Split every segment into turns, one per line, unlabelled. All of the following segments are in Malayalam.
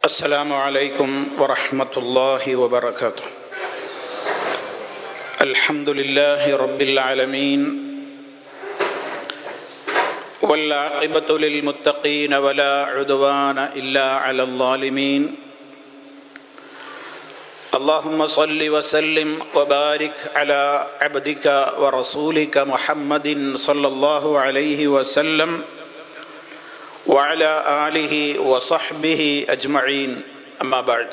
السلام عليكم ورحمة الله وبركاته. الحمد لله رب العالمين والعاقبة للمتقين ولا عدوان إلا على الظالمين. اللهم صل وسلم وبارك على عبدك ورسولك محمد صلى الله عليه وسلم وعلى آله وصحبه أجمعين. أما بعد.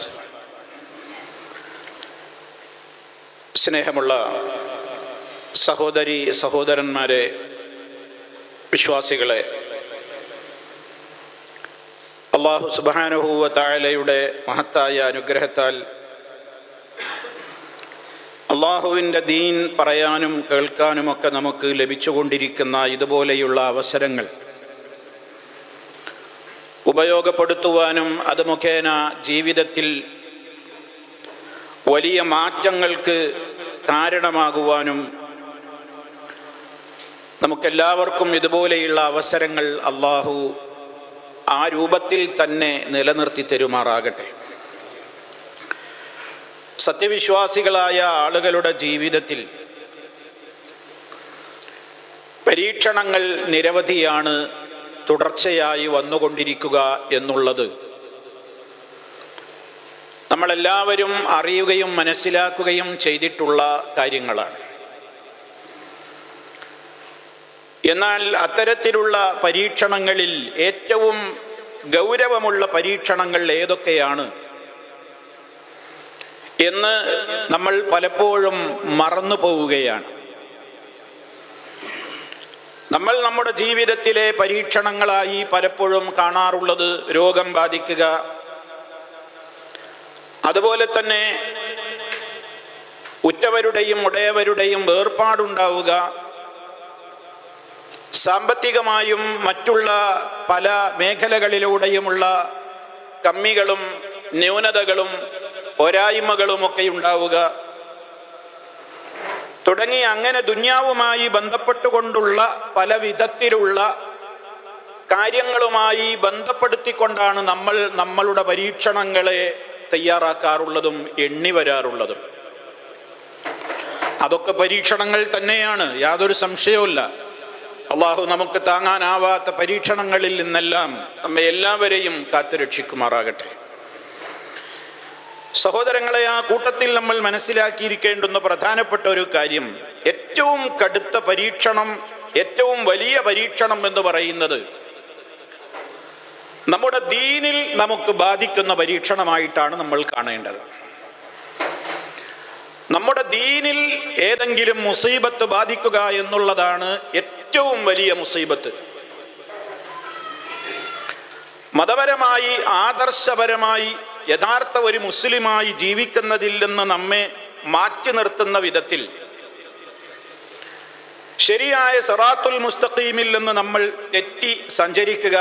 സ്നേഹമുള്ള സഹോദരി സഹോദരന്മാരെ, വിശ്വാസികളെ, അല്ലാഹു സുബ്ഹാനഹു വ തആലയുടെ മഹത്തായ അനുഗ്രഹത്താൽ അല്ലാഹുവിൻ്റെ ദീൻ പറയാനും കേൾക്കാനുമൊക്കെ നമുക്ക് ലഭിച്ചുകൊണ്ടിരിക്കുന്ന ഇതുപോലെയുള്ള അവസരങ്ങൾ ഉപയോഗപ്പെടുത്തുവാനും അത് മുഖേന ജീവിതത്തിൽ വലിയ മാറ്റങ്ങൾക്ക് കാരണമാകുവാനും നമുക്കെല്ലാവർക്കും ഇതുപോലെയുള്ള അവസരങ്ങൾ അല്ലാഹു ആ രൂപത്തിൽ തന്നെ നിലനിർത്തി തരുമാറാകട്ടെ. സത്യവിശ്വാസികളായ ആളുകളുടെ ജീവിതത്തിൽ പരീക്ഷണങ്ങൾ നിരവധിയാണ് തുടർച്ചയായി വന്നുകൊണ്ടിരിക്കുക എന്നുള്ളത് നമ്മളെല്ലാവരും അറിയുകയും മനസ്സിലാക്കുകയും ചെയ്തിട്ടുള്ള കാര്യങ്ങളാണ്. എന്നാൽ അത്തരത്തിലുള്ള പരീക്ഷണങ്ങളിൽ ഏറ്റവും ഗൗരവമുള്ള പരീക്ഷണങ്ങൾ ഏതൊക്കെയാണ് എന്ന് നമ്മൾ പലപ്പോഴും മറന്നു പോവുകയാണ്. നമ്മൾ നമ്മുടെ ജീവിതത്തിലെ പരീക്ഷണങ്ങളായി പലപ്പോഴും കാണാറുള്ളത് രോഗം ബാധിക്കുക, അതുപോലെ തന്നെ ഉറ്റവരുടെയും ഉടയവരുടെയും വേർപാടുണ്ടാവുക, സാമ്പത്തികമായും മറ്റുള്ള പല മേഖലകളിലൂടെയുമുള്ള കമ്മികളും ന്യൂനതകളും പോരായ്മകളുമൊക്കെ ഉണ്ടാവുക തുടങ്ങി അങ്ങനെ ദുന്യാവുമായി ബന്ധപ്പെട്ടുകൊണ്ടുള്ള പല വിധത്തിലുള്ള കാര്യങ്ങളുമായി ബന്ധപ്പെടുത്തിക്കൊണ്ടാണ് നമ്മൾ നമ്മളുടെ പരീക്ഷണങ്ങളെ തയ്യാറാക്കാറുള്ളതും എണ്ണി വരാറുള്ളതും. അതൊക്കെ പരീക്ഷണങ്ങൾ തന്നെയാണ്, യാതൊരു സംശയവുമില്ല. അള്ളാഹു നമുക്ക് താങ്ങാനാവാത്ത പരീക്ഷണങ്ങളിൽ നിന്നെല്ലാം നമ്മെ എല്ലാവരെയും കാത്തുരക്ഷിക്കുമാറാകട്ടെ. സഹോദരങ്ങളെ, ആ കൂട്ടത്തിൽ നമ്മൾ മനസ്സിലാക്കിയിരിക്കേണ്ടുന്ന പ്രധാനപ്പെട്ട ഒരു കാര്യം, ഏറ്റവും കടുത്ത പരീക്ഷണം, ഏറ്റവും വലിയ പരീക്ഷണം എന്ന് പറയുന്നത് നമ്മുടെ ദീനിൽ നമുക്ക് ബാധിക്കുന്ന പരീക്ഷണമായിട്ടാണ് നമ്മൾ കാണേണ്ടത്. നമ്മുടെ ദീനിൽ ഏതെങ്കിലും മുസീബത്ത് ബാധിക്കുക എന്നുള്ളതാണ് ഏറ്റവും വലിയ മുസീബത്ത്. മതപരമായി ആദർശപരമായി യഥാർത്ഥ ഒരു മുസ്ലിമായി ജീവിക്കുന്നതിൽ നിന്ന് നമ്മെ മാറ്റി നിർത്തുന്ന വിധത്തിൽ ശരിയായ സിറാത്തുൽ മുസ്തഖീമിൽ നിന്ന് നമ്മൾ തെറ്റി സഞ്ചരിക്കുക,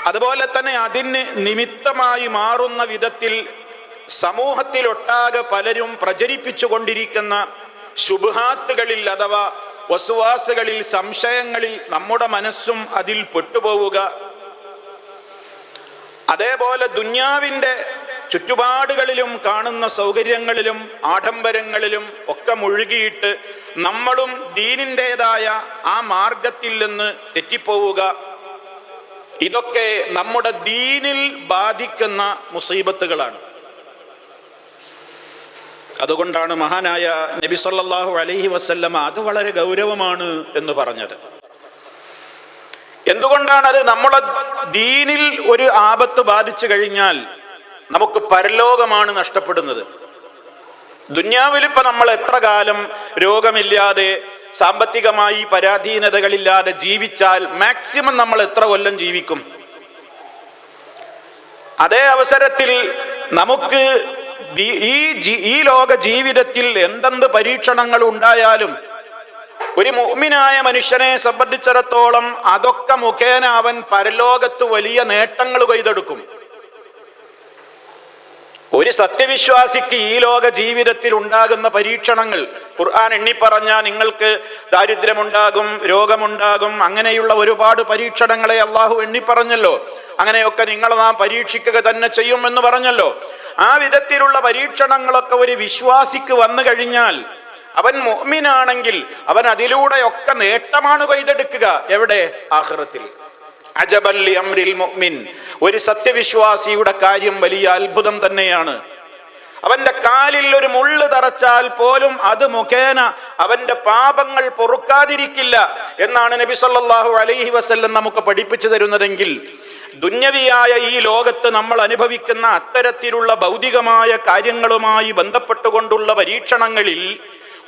അതുപോലെ തന്നെ അതിന് നിമിത്തമായി മാറുന്ന വിധത്തിൽ സമൂഹത്തിലൊട്ടാകെ പലരും പ്രചരിപ്പിച്ചു കൊണ്ടിരിക്കുന്ന ശുബ്ഹാത്തുകളിൽ അഥവാ വസ്വാസുകളിൽ, സംശയങ്ങളിൽ നമ്മുടെ മനസ്സും അതിൽ പെട്ടുപോവുക, അതേപോലെ ദുന്യാവിൻ്റെ ചുറ്റുപാടുകളിലും കാണുന്ന സൗകര്യങ്ങളിലും ആഡംബരങ്ങളിലും ഒക്കെ മുഴുകിയിട്ട് നമ്മളും ദീനിൻ്റെതായ ആ മാർഗത്തിൽ നിന്ന് തെറ്റിപ്പോവുക, ഇതൊക്കെ നമ്മുടെ ദീനിൽ ബാധിക്കുന്ന മുസീബത്തുകളാണ്. അതുകൊണ്ടാണ് മഹാനായ നബി സല്ലല്ലാഹു അലൈഹി വസല്ലമ അത് വളരെ ഗൗരവമാണ് എന്ന് പറഞ്ഞത്. എന്തുകൊണ്ടാണ് അത്? നമ്മളെ ദീനിൽ ഒരു ആപത്ത് ബാധിച്ചു കഴിഞ്ഞാൽ നമുക്ക് പരലോകമാണ് നഷ്ടപ്പെടുന്നത്. ദുന്യാവിൽ ഇപ്പൊ നമ്മൾ എത്ര കാലം രോഗമില്ലാതെ സാമ്പത്തികമായി പരാധീനതകളില്ലാതെ ജീവിച്ചാൽ മാക്സിമം നമ്മൾ എത്ര കൊല്ലം ജീവിക്കും? അതേ അവസരത്തിൽ നമുക്ക് ഈ ലോക ജീവിതത്തിൽ എന്തെന്ത് പരീക്ഷണങ്ങൾ ഉണ്ടായാലും ഒരു മുഅ്മിനായ മനുഷ്യനെ സംബന്ധിച്ചിടത്തോളം അതൊക്കെ മുഖേന അവൻ പരലോകത്ത് വലിയ നേട്ടങ്ങൾ കൊയ്തെടുക്കും. ഒരു സത്യവിശ്വാസിക്ക് ഈ ലോക ജീവിതത്തിൽ ഉണ്ടാകുന്ന പരീക്ഷണങ്ങൾ ഖുർആൻ എണ്ണിപ്പറഞ്ഞ നിങ്ങൾക്ക് ദാരിദ്ര്യമുണ്ടാകും, രോഗമുണ്ടാകും, അങ്ങനെയുള്ള ഒരുപാട് പരീക്ഷണങ്ങളെ അള്ളാഹു എണ്ണിപ്പറഞ്ഞല്ലോ. അങ്ങനെയൊക്കെ നിങ്ങളെ നാം പരീക്ഷിക്കുക തന്നെ ചെയ്യുമെന്ന് പറഞ്ഞല്ലോ. ആ വിധത്തിലുള്ള പരീക്ഷണങ്ങളൊക്കെ ഒരു വിശ്വാസിക്ക് വന്നു കഴിഞ്ഞാൽ, അവൻ മുഅ്മിനാണെങ്കിൽ അവൻ അതിലൂടെയൊക്കെ നേട്ടമാണ് കൊയ്തെടുക്കുക. എവിടെ? ആഖിറത്തിൽ. അജബൽ ലി അംരിൽ മുഅ്മിൻ, ഒരു സത്യവിശ്വാസിയുടെ കാര്യം വലിയ അത്ഭുതം തന്നെയാണ്. അവന്റെ കാലിൽ ഒരു മുള്ള് തറച്ചാൽ പോലും അത് മുഖേന അവന്റെ പാപങ്ങൾ പൊറുക്കാതിരിക്കില്ല എന്നാണ് നബി സല്ലല്ലാഹു അലൈഹി വസല്ലം നമുക്ക് പഠിപ്പിച്ചു തരുന്നതെങ്കിൽ, ദുന്യവിയായ ഈ ലോകത്ത് നമ്മൾ അനുഭവിക്കുന്ന അത്തരത്തിലുള്ള ഭൗതികമായ കാര്യങ്ങളുമായി ബന്ധപ്പെട്ടുകൊണ്ടുള്ള പരീക്ഷണങ്ങളിൽ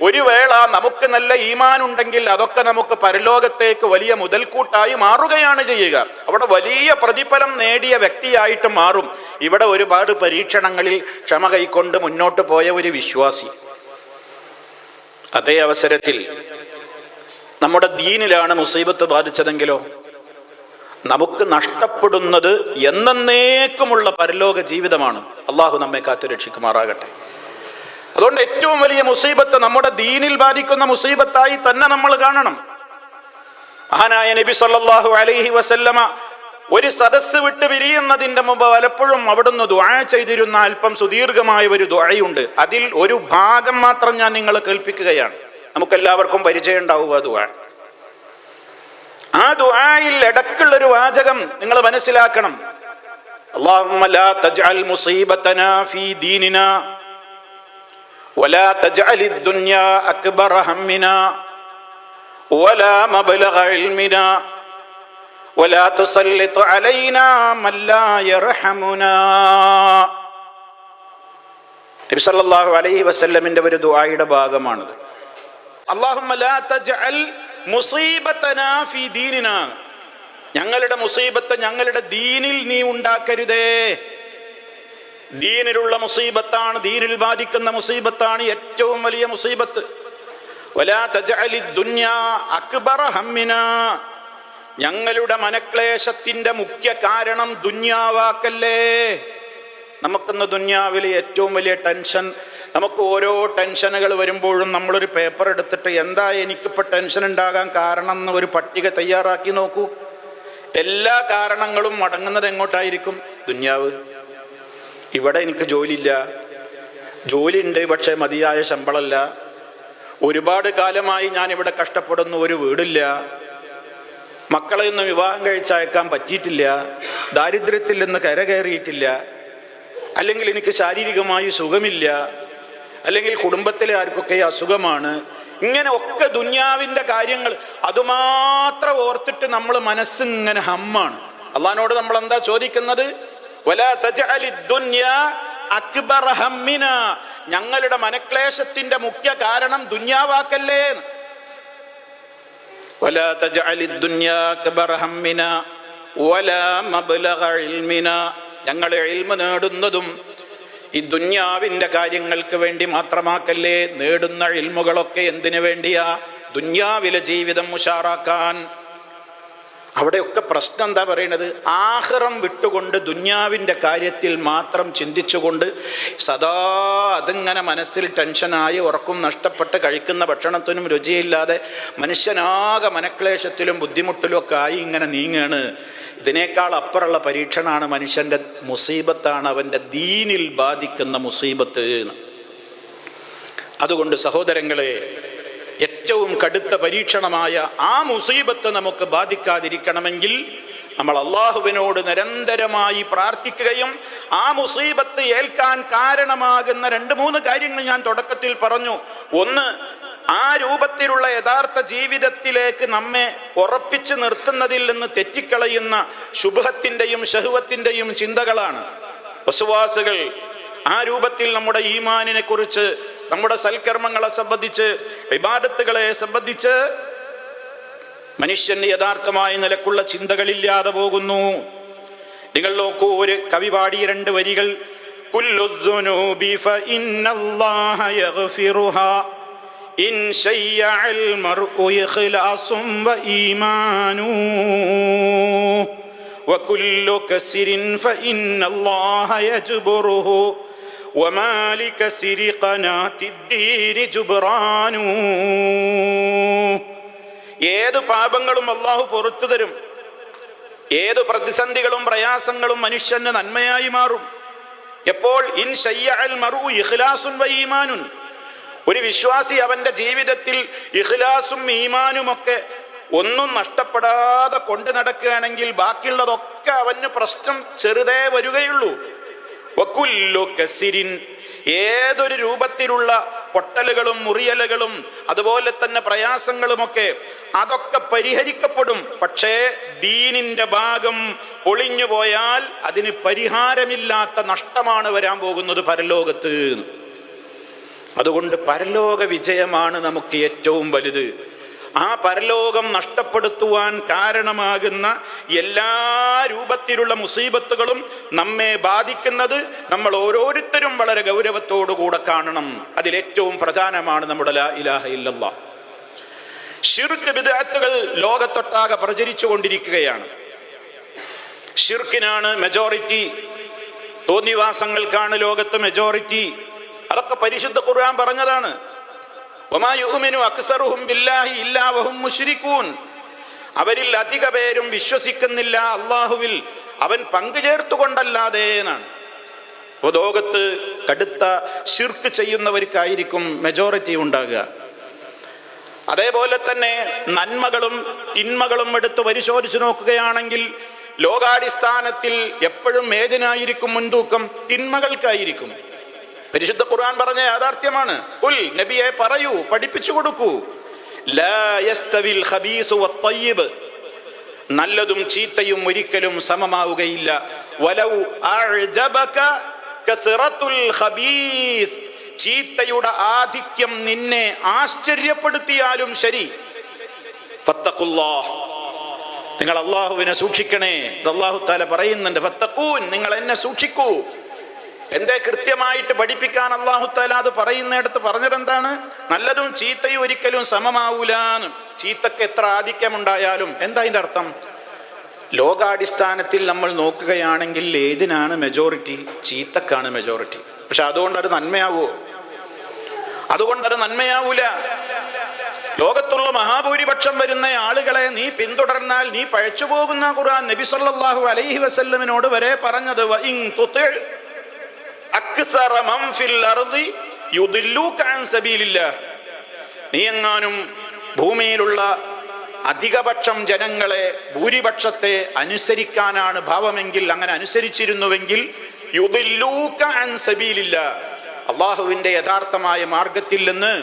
ഒരു വേള നമുക്ക് നല്ല ഈമാൻ ഉണ്ടെങ്കിൽ അതൊക്കെ നമുക്ക് പരലോകത്തേക്ക് വലിയ മുതൽക്കൂട്ടായി മാറുകയാണ് ചെയ്യുക. അവിടെ വലിയ പ്രതിഫലം നേടിയ വ്യക്തിയായിട്ട് മാറും. ഇവിടെ ഒരുപാട് പരീക്ഷണങ്ങളിൽ ക്ഷമ കൈക്കൊണ്ട് മുന്നോട്ട് പോയ ഒരു വിശ്വാസി, അതേ അവസരത്തിൽ നമ്മുടെ ദീനിലാണ് മുസീബത്ത് ബാധിച്ചതെങ്കിലോ നമുക്ക് നഷ്ടപ്പെടുന്നത് എന്നേക്കുമുള്ള പരലോക ജീവിതമാണ്. അള്ളാഹു നമ്മെ കാത്തു രക്ഷിക്കുമാറാകട്ടെ. അതുകൊണ്ട് ഏറ്റവും വലിയ മുസീബത്ത് നമ്മുടെ ദീനിൽ ബാധിക്കുന്ന മുസീബത്തായി തന്നെ നമ്മൾ കാണണം. മഹാനായ നബി സല്ലല്ലാഹു അലൈഹി വസല്ലമ ഒരു സദസ്സ് വിട്ട് പിരിയുന്നതിന്റെ മുമ്പ് പലപ്പോഴും അവിടുന്ന് ദുആ ചെയ്തിരുന്ന അല്പം സുദീർഘമായ ഒരു ദുആയുണ്ട്. അതിൽ ഒരു ഭാഗം മാത്രം ഞാൻ നിങ്ങളെ കേൾപ്പിക്കുകയാണ്. നമുക്കെല്ലാവർക്കും പരിചയം ഉണ്ടാവുക ദുആ. ആ ദുആയിൽ ഇടക്കുള്ളൊരു വാചകം നിങ്ങൾ മനസ്സിലാക്കണം. അല്ലാഹുമ്മ ലാ തജ്അൽ മുസീബതനാ ഫീ ദീനിനാ വലാ തജ്അലി ദുനിയാ അക്ബറ ഹമ്മിനാ വലാ മബ്ലഗ ഇൽമിനാ വലാ തുസല്ലിത് അലൈനാ മൻ ലാ യർഹമുനാ. നബി സല്ലല്ലാഹു അലൈഹി വസല്ലമിന്റെ ഒരു ദുആയുടെ ഭാഗമാണിത്. അല്ലാഹുമ്മ ലാ തജ്അൽ മുസീബതനാ ഫീ ദീനിനാ, ഞങ്ങളുടെ മുസീബത്ത് ഞങ്ങളുടെ ദീനിൽ നീ ഉണ്ടാക്കരുതേ. ദീനിലുള്ള മുസീബത്താണ്, ദീനിൽ ബാധിക്കുന്ന മുസീബത്താണ് ഏറ്റവും വലിയ മുസീബത്ത്. വലാ തജ്അലി ദുനിയാ അക്ബറ ഹമ്മിനാ, ഞങ്ങളുടെ മനക്ലേശത്തിന്റെ മുഖ്യ കാരണം ദുന്യാവാക്കല്ലേ. നമുക്കിന്ന് ദുന്യാവിൽ ഏറ്റവും വലിയ ടെൻഷൻ, നമുക്ക് ഓരോ ടെൻഷനുകൾ വരുമ്പോഴും നമ്മളൊരു പേപ്പർ എടുത്തിട്ട് എന്താ എനിക്കിപ്പോൾ ടെൻഷൻ ഉണ്ടാകാൻ കാരണം എന്ന് ഒരു പട്ടിക തയ്യാറാക്കി നോക്കൂ. എല്ലാ കാരണങ്ങളും മടങ്ങുന്നത് എങ്ങോട്ടായിരിക്കും? ദുന്യാവ്. ഇവിടെ എനിക്ക് ജോലിയില്ല, ജോലി ഉണ്ട് പക്ഷേ മതിയായ ശമ്പളമല്ല, ഒരുപാട് കാലമായി ഞാൻ ഇവിടെ കഷ്ടപ്പെടുന്നു, ഒരു വീടില്ല, മക്കളെ ഒന്നും വിവാഹം കഴിച്ചയക്കാൻ പറ്റിയിട്ടില്ല, ദാരിദ്ര്യത്തിൽ നിന്ന് കരകയറിയിട്ടില്ല, അല്ലെങ്കിൽ എനിക്ക് ശാരീരികമായി സുഖമില്ല, അല്ലെങ്കിൽ കുടുംബത്തിലെ ആർക്കൊക്കെ അസുഖമാണ്. ഇങ്ങനെ ഒക്കെ ദുന്യാവിൻ്റെ കാര്യങ്ങൾ അതുമാത്രം ഓർത്തിട്ട് നമ്മൾ മനസ്സിങ്ങനെ ഹമ്മാണ്. അള്ളാഹിനോട് നമ്മൾ എന്താ ചോദിക്കുന്നത്? വലാ തജ്അലി ദുനിയാ അക്ബറ ഹമ്മിനാ, ഞങ്ങളുടെ മനക്ലേശത്തിന്റെ മുഖ്യ കാരണം ദുന്യാവാക്കല്ലേ. വലാ തജ്അലി ദുനിയാ അക്ബറ ഹമ്മിനാ വലാ മബ്ലഗ ഇൽമിനാ, ഞങ്ങൾ ഇൽമ നേടുന്നതും ഈ ദുന്യാവിൻ്റെ കാര്യങ്ങൾക്ക് വേണ്ടി മാത്രമാക്കല്ലേ. നേടുന്ന ഇൽമുകളൊക്കെ എന്തിനു വേണ്ടിയാ? ദുന്യാവിലെ ജീവിതം ഉഷാറാക്കാൻ. അവിടെയൊക്കെ പ്രശ്നം എന്താ പറയുന്നത്? ആഖിറം വിട്ടുകൊണ്ട് ദുന്യാവിൻ്റെ കാര്യത്തിൽ മാത്രം ചിന്തിച്ചുകൊണ്ട് സദാ അതിങ്ങനെ മനസ്സിൽ ടെൻഷനായി ഉറക്കം നഷ്ടപ്പെട്ട് കഴിക്കുന്ന ഭക്ഷണത്തിനും രുചിയില്ലാതെ മനുഷ്യനാകെ മനക്ലേശത്തിലും ബുദ്ധിമുട്ടിലും ഒക്കെ ആയി ഇങ്ങനെ നീങ്ങാണ്. ഇതിനേക്കാൾ അപ്പുറമുള്ള പരീക്ഷണമാണ് മനുഷ്യൻ്റെ മുസീബത്താണ്, അവൻ്റെ ദീനിൽ ബാധിക്കുന്ന മുസീബത്ത്. അതുകൊണ്ട് സഹോദരങ്ങളെ, ഏറ്റവും കടുത്ത പരീക്ഷണമായ ആ മുസീബത്ത് നമുക്ക് ബാധിക്കാതിരിക്കണമെങ്കിൽ നമ്മൾ അള്ളാഹുവിനോട് നിരന്തരമായി പ്രാർത്ഥിക്കുകയും ആ മുസീബത്ത് ഏൽക്കാൻ കാരണമാകുന്ന 2-3 കാര്യങ്ങൾ ഞാൻ തുടക്കത്തിൽ പറഞ്ഞു. ഒന്ന്, ആ രൂപത്തിലുള്ള യഥാർത്ഥ ജീവിതത്തിലേക്ക് നമ്മെ ഉറപ്പിച്ചു നിർത്തുന്നതിൽ നിന്ന് തെറ്റിക്കളയുന്ന ശുബ്ഹത്തിൻ്റെയും ശഹ്വത്തിൻ്റെയും ചിന്തകളാണ്. വസ്വാസുകൾ ആ രൂപത്തിൽ നമ്മുടെ ഈമാനിനെ കുറിച്ച്, നമ്മുടെ സൽക്കർമ്മങ്ങളെ സംബന്ധിച്ച്, ഇബാദത്തുകളെ സംബന്ധിച്ച് മനുഷ്യന് യഥാർത്ഥമായ നിലക്കുള്ള ചിന്തകളില്ലാതെ പോകുന്നു. നിങ്ങൾ നോക്കൂ, ഒരു കവി പാടിയ 2 വരികൾ. കുല്ലുദ്ദുനൂബി ഫഇന്നല്ലാഹ യഗ്ഫിറുഹാ ഇൻ ശയ്യഅൽ മർഉ ഇഖ്ലാസും വഈമാനു വകുല്ലു കസ്രിൻ ഫഇന്നല്ലാഹ യജ്ബുറുഹു വമാലിക സിരി ഖനാതിദ്ദീനി ജുബ്റാനു. ഏത് പാപങ്ങളും അള്ളാഹു പുറത്തു തരും. ഏതു പ്രതിസന്ധികളും പ്രയാസങ്ങളും മനുഷ്യന് നന്മയായി മാറും. എപ്പോൾ ഇൻ ശയ്യഅൽ മർഉ ഇഖ്ലാസുൻ വ ഈമാനുൻ, ഒരു വിശ്വാസി അവന്റെ ജീവിതത്തിൽ ഇഖ്ലാസും ഈമാനുമൊക്കെ ഒന്നും നഷ്ടപ്പെടാതെ കൊണ്ടു നടക്കുകയാണെങ്കിൽ ബാക്കിയുള്ളതൊക്കെ അവന് പ്രശ്നം ചെറുതേ വരികയുള്ളൂ. വകുല്ലു കസിരിൻ, ഏതൊരു രൂപത്തിലുള്ള പൊട്ടലുകളും മുറിയലുകളും അതുപോലെ തന്നെ പ്രയാസങ്ങളുമൊക്കെ അതൊക്കെ പരിഹരിക്കപ്പെടും. പക്ഷേ ദീനിന്റെ ഭാഗം ഒളിഞ്ഞു പോയാൽ അതിന് പരിഹാരമില്ലാത്ത നഷ്ടമാണ് വരാൻ പോകുന്നത് പരലോകത്ത്. അതുകൊണ്ട് പരലോക വിജയമാണ് നമുക്ക് ഏറ്റവും വലുത്. ആ പരലോകം നഷ്ടപ്പെടുത്തുവാൻ കാരണമാകുന്ന എല്ലാ രൂപത്തിലുള്ള മുസീബത്തുകളും നമ്മെ ബാധിക്കുന്നത് നമ്മൾ ഓരോരുത്തരും വളരെ ഗൗരവത്തോടുകൂടെ കാണണം. അതിലേറ്റവും പ്രധാനമാണ് നമ്മുടെ ലാ ഇലാഹ ഇല്ലല്ലാഹ്. ശിർക്ക് ബിദ്അത്തുകൾ ലോകത്തൊട്ടാകെ പ്രചരിച്ചു കൊണ്ടിരിക്കുകയാണ്. ശിർക്കിനാണ് മെജോറിറ്റി, തോന്നിവാസങ്ങൾക്കാണ് ലോകത്ത് മെജോറിറ്റി. അതൊക്കെ പരിശുദ്ധ ഖുർആൻ പറഞ്ഞതാണ്. വമാ യുഅ്മിനു അക്സറുഹും ബില്ലാഹി ഇല്ലാ വഹും മുശ്രികൂൻ, അവരിൽ അധിക പേരും വിശ്വസിക്കുന്നില്ല അള്ളാഹുവിൽ അവൻ പങ്കുചേർത്തുകൊണ്ടല്ലാതെ എന്നാണ്. അപ്പോൾ ലോകത്ത് കടുത്ത ശിർക്ക് ചെയ്യുന്നവർക്കായിരിക്കും മെജോറിറ്റി ഉണ്ടാകുക. അതേപോലെ തന്നെ നന്മകളും തിന്മകളും എടുത്ത് പരിശോധിച്ചു നോക്കുകയാണെങ്കിൽ ലോകാടിസ്ഥാനത്തിൽ എപ്പോഴും ഏതിനായിരിക്കും മുൻതൂക്കം? തിന്മകൾക്കായിരിക്കും. പരിശുദ്ധ ഖുർആൻ പറഞ്ഞ യാഥാർത്ഥ്യമാണ്. ഖുൽ, നബിയെ പറയൂ, പഠിപ്പിച്ചു കൊടുക്കൂ, ലാ യസ്തവിൽ ഖബീസു വത്തയ്യിബ്, നല്ലതും ചീത്തയും ഒരിക്കലും സമമാവുകയില്ല. വലൗ അഅജബക കസറത്തുൽ ഖബീസ്, ചീത്തയുടെ ആധിക്യം നിന്നെ ആശ്ചര്യപ്പെടുത്തിയാലും ശരി. ഫത്തഖുല്ലാഹ്, നിങ്ങൾ അള്ളാഹുവിനെ സൂക്ഷിക്കണേ. അല്ലാഹു തആല പറയുന്നുണ്ട്, ഫത്തഖൂൻ, നിങ്ങൾ എന്നെ സൂക്ഷിക്കൂ. എന്തേ കൃത്യമായിട്ട് പഠിപ്പിക്കാൻ അല്ലാഹു തആല അത് പറയുന്നിടത്ത് പറഞ്ഞതെന്താണ്? നല്ലതും ചീത്തയും ഒരിക്കലും സമമാവൂലാന്ന്. ചീത്തക്ക് എത്ര ആധിക്യമുണ്ടായാലും എന്താ അതിൻ്റെ അർത്ഥം? ലോകാടിസ്ഥാനത്തിൽ നമ്മൾ നോക്കുകയാണെങ്കിൽ ഏതിനാണ് മെജോറിറ്റി? ചീത്തക്കാണ് മെജോറിറ്റി. പക്ഷെ അതുകൊണ്ടത് നന്മയാവോ? അതുകൊണ്ടത് നന്മയാവൂല. ലോകത്തുള്ള മഹാഭൂരിപക്ഷം വരുന്ന ആളുകളെ നീ പിന്തുടർന്നാൽ നീ പഴച്ചു പോകുന്ന ഖുർആൻ നബി സല്ലല്ലാഹു അലൈഹി വസല്ലമിനോട് വരെ പറഞ്ഞത്, വഇൻ തുതി അക്സറ മൻ ഫിൽ അർളി യുദില്ലൂക അൻ സബീലില്ലാഹ്, നീ എങ്ങാനും ഭൂമിയിലുള്ള അധികപക്ഷം ജനങ്ങളെ, ഭൂരിപക്ഷത്തെ അനുസരിക്കാനാണ് ഭാവമെങ്കിൽ, അങ്ങനെ അനുസരിച്ചിരുന്നുവെങ്കിൽ യുദില്ലൂക അൻ സബീലില്ലാഹ്, അള്ളാഹുവിൻ്റെ യഥാർത്ഥമായ മാർഗത്തിൽ നിന്ന്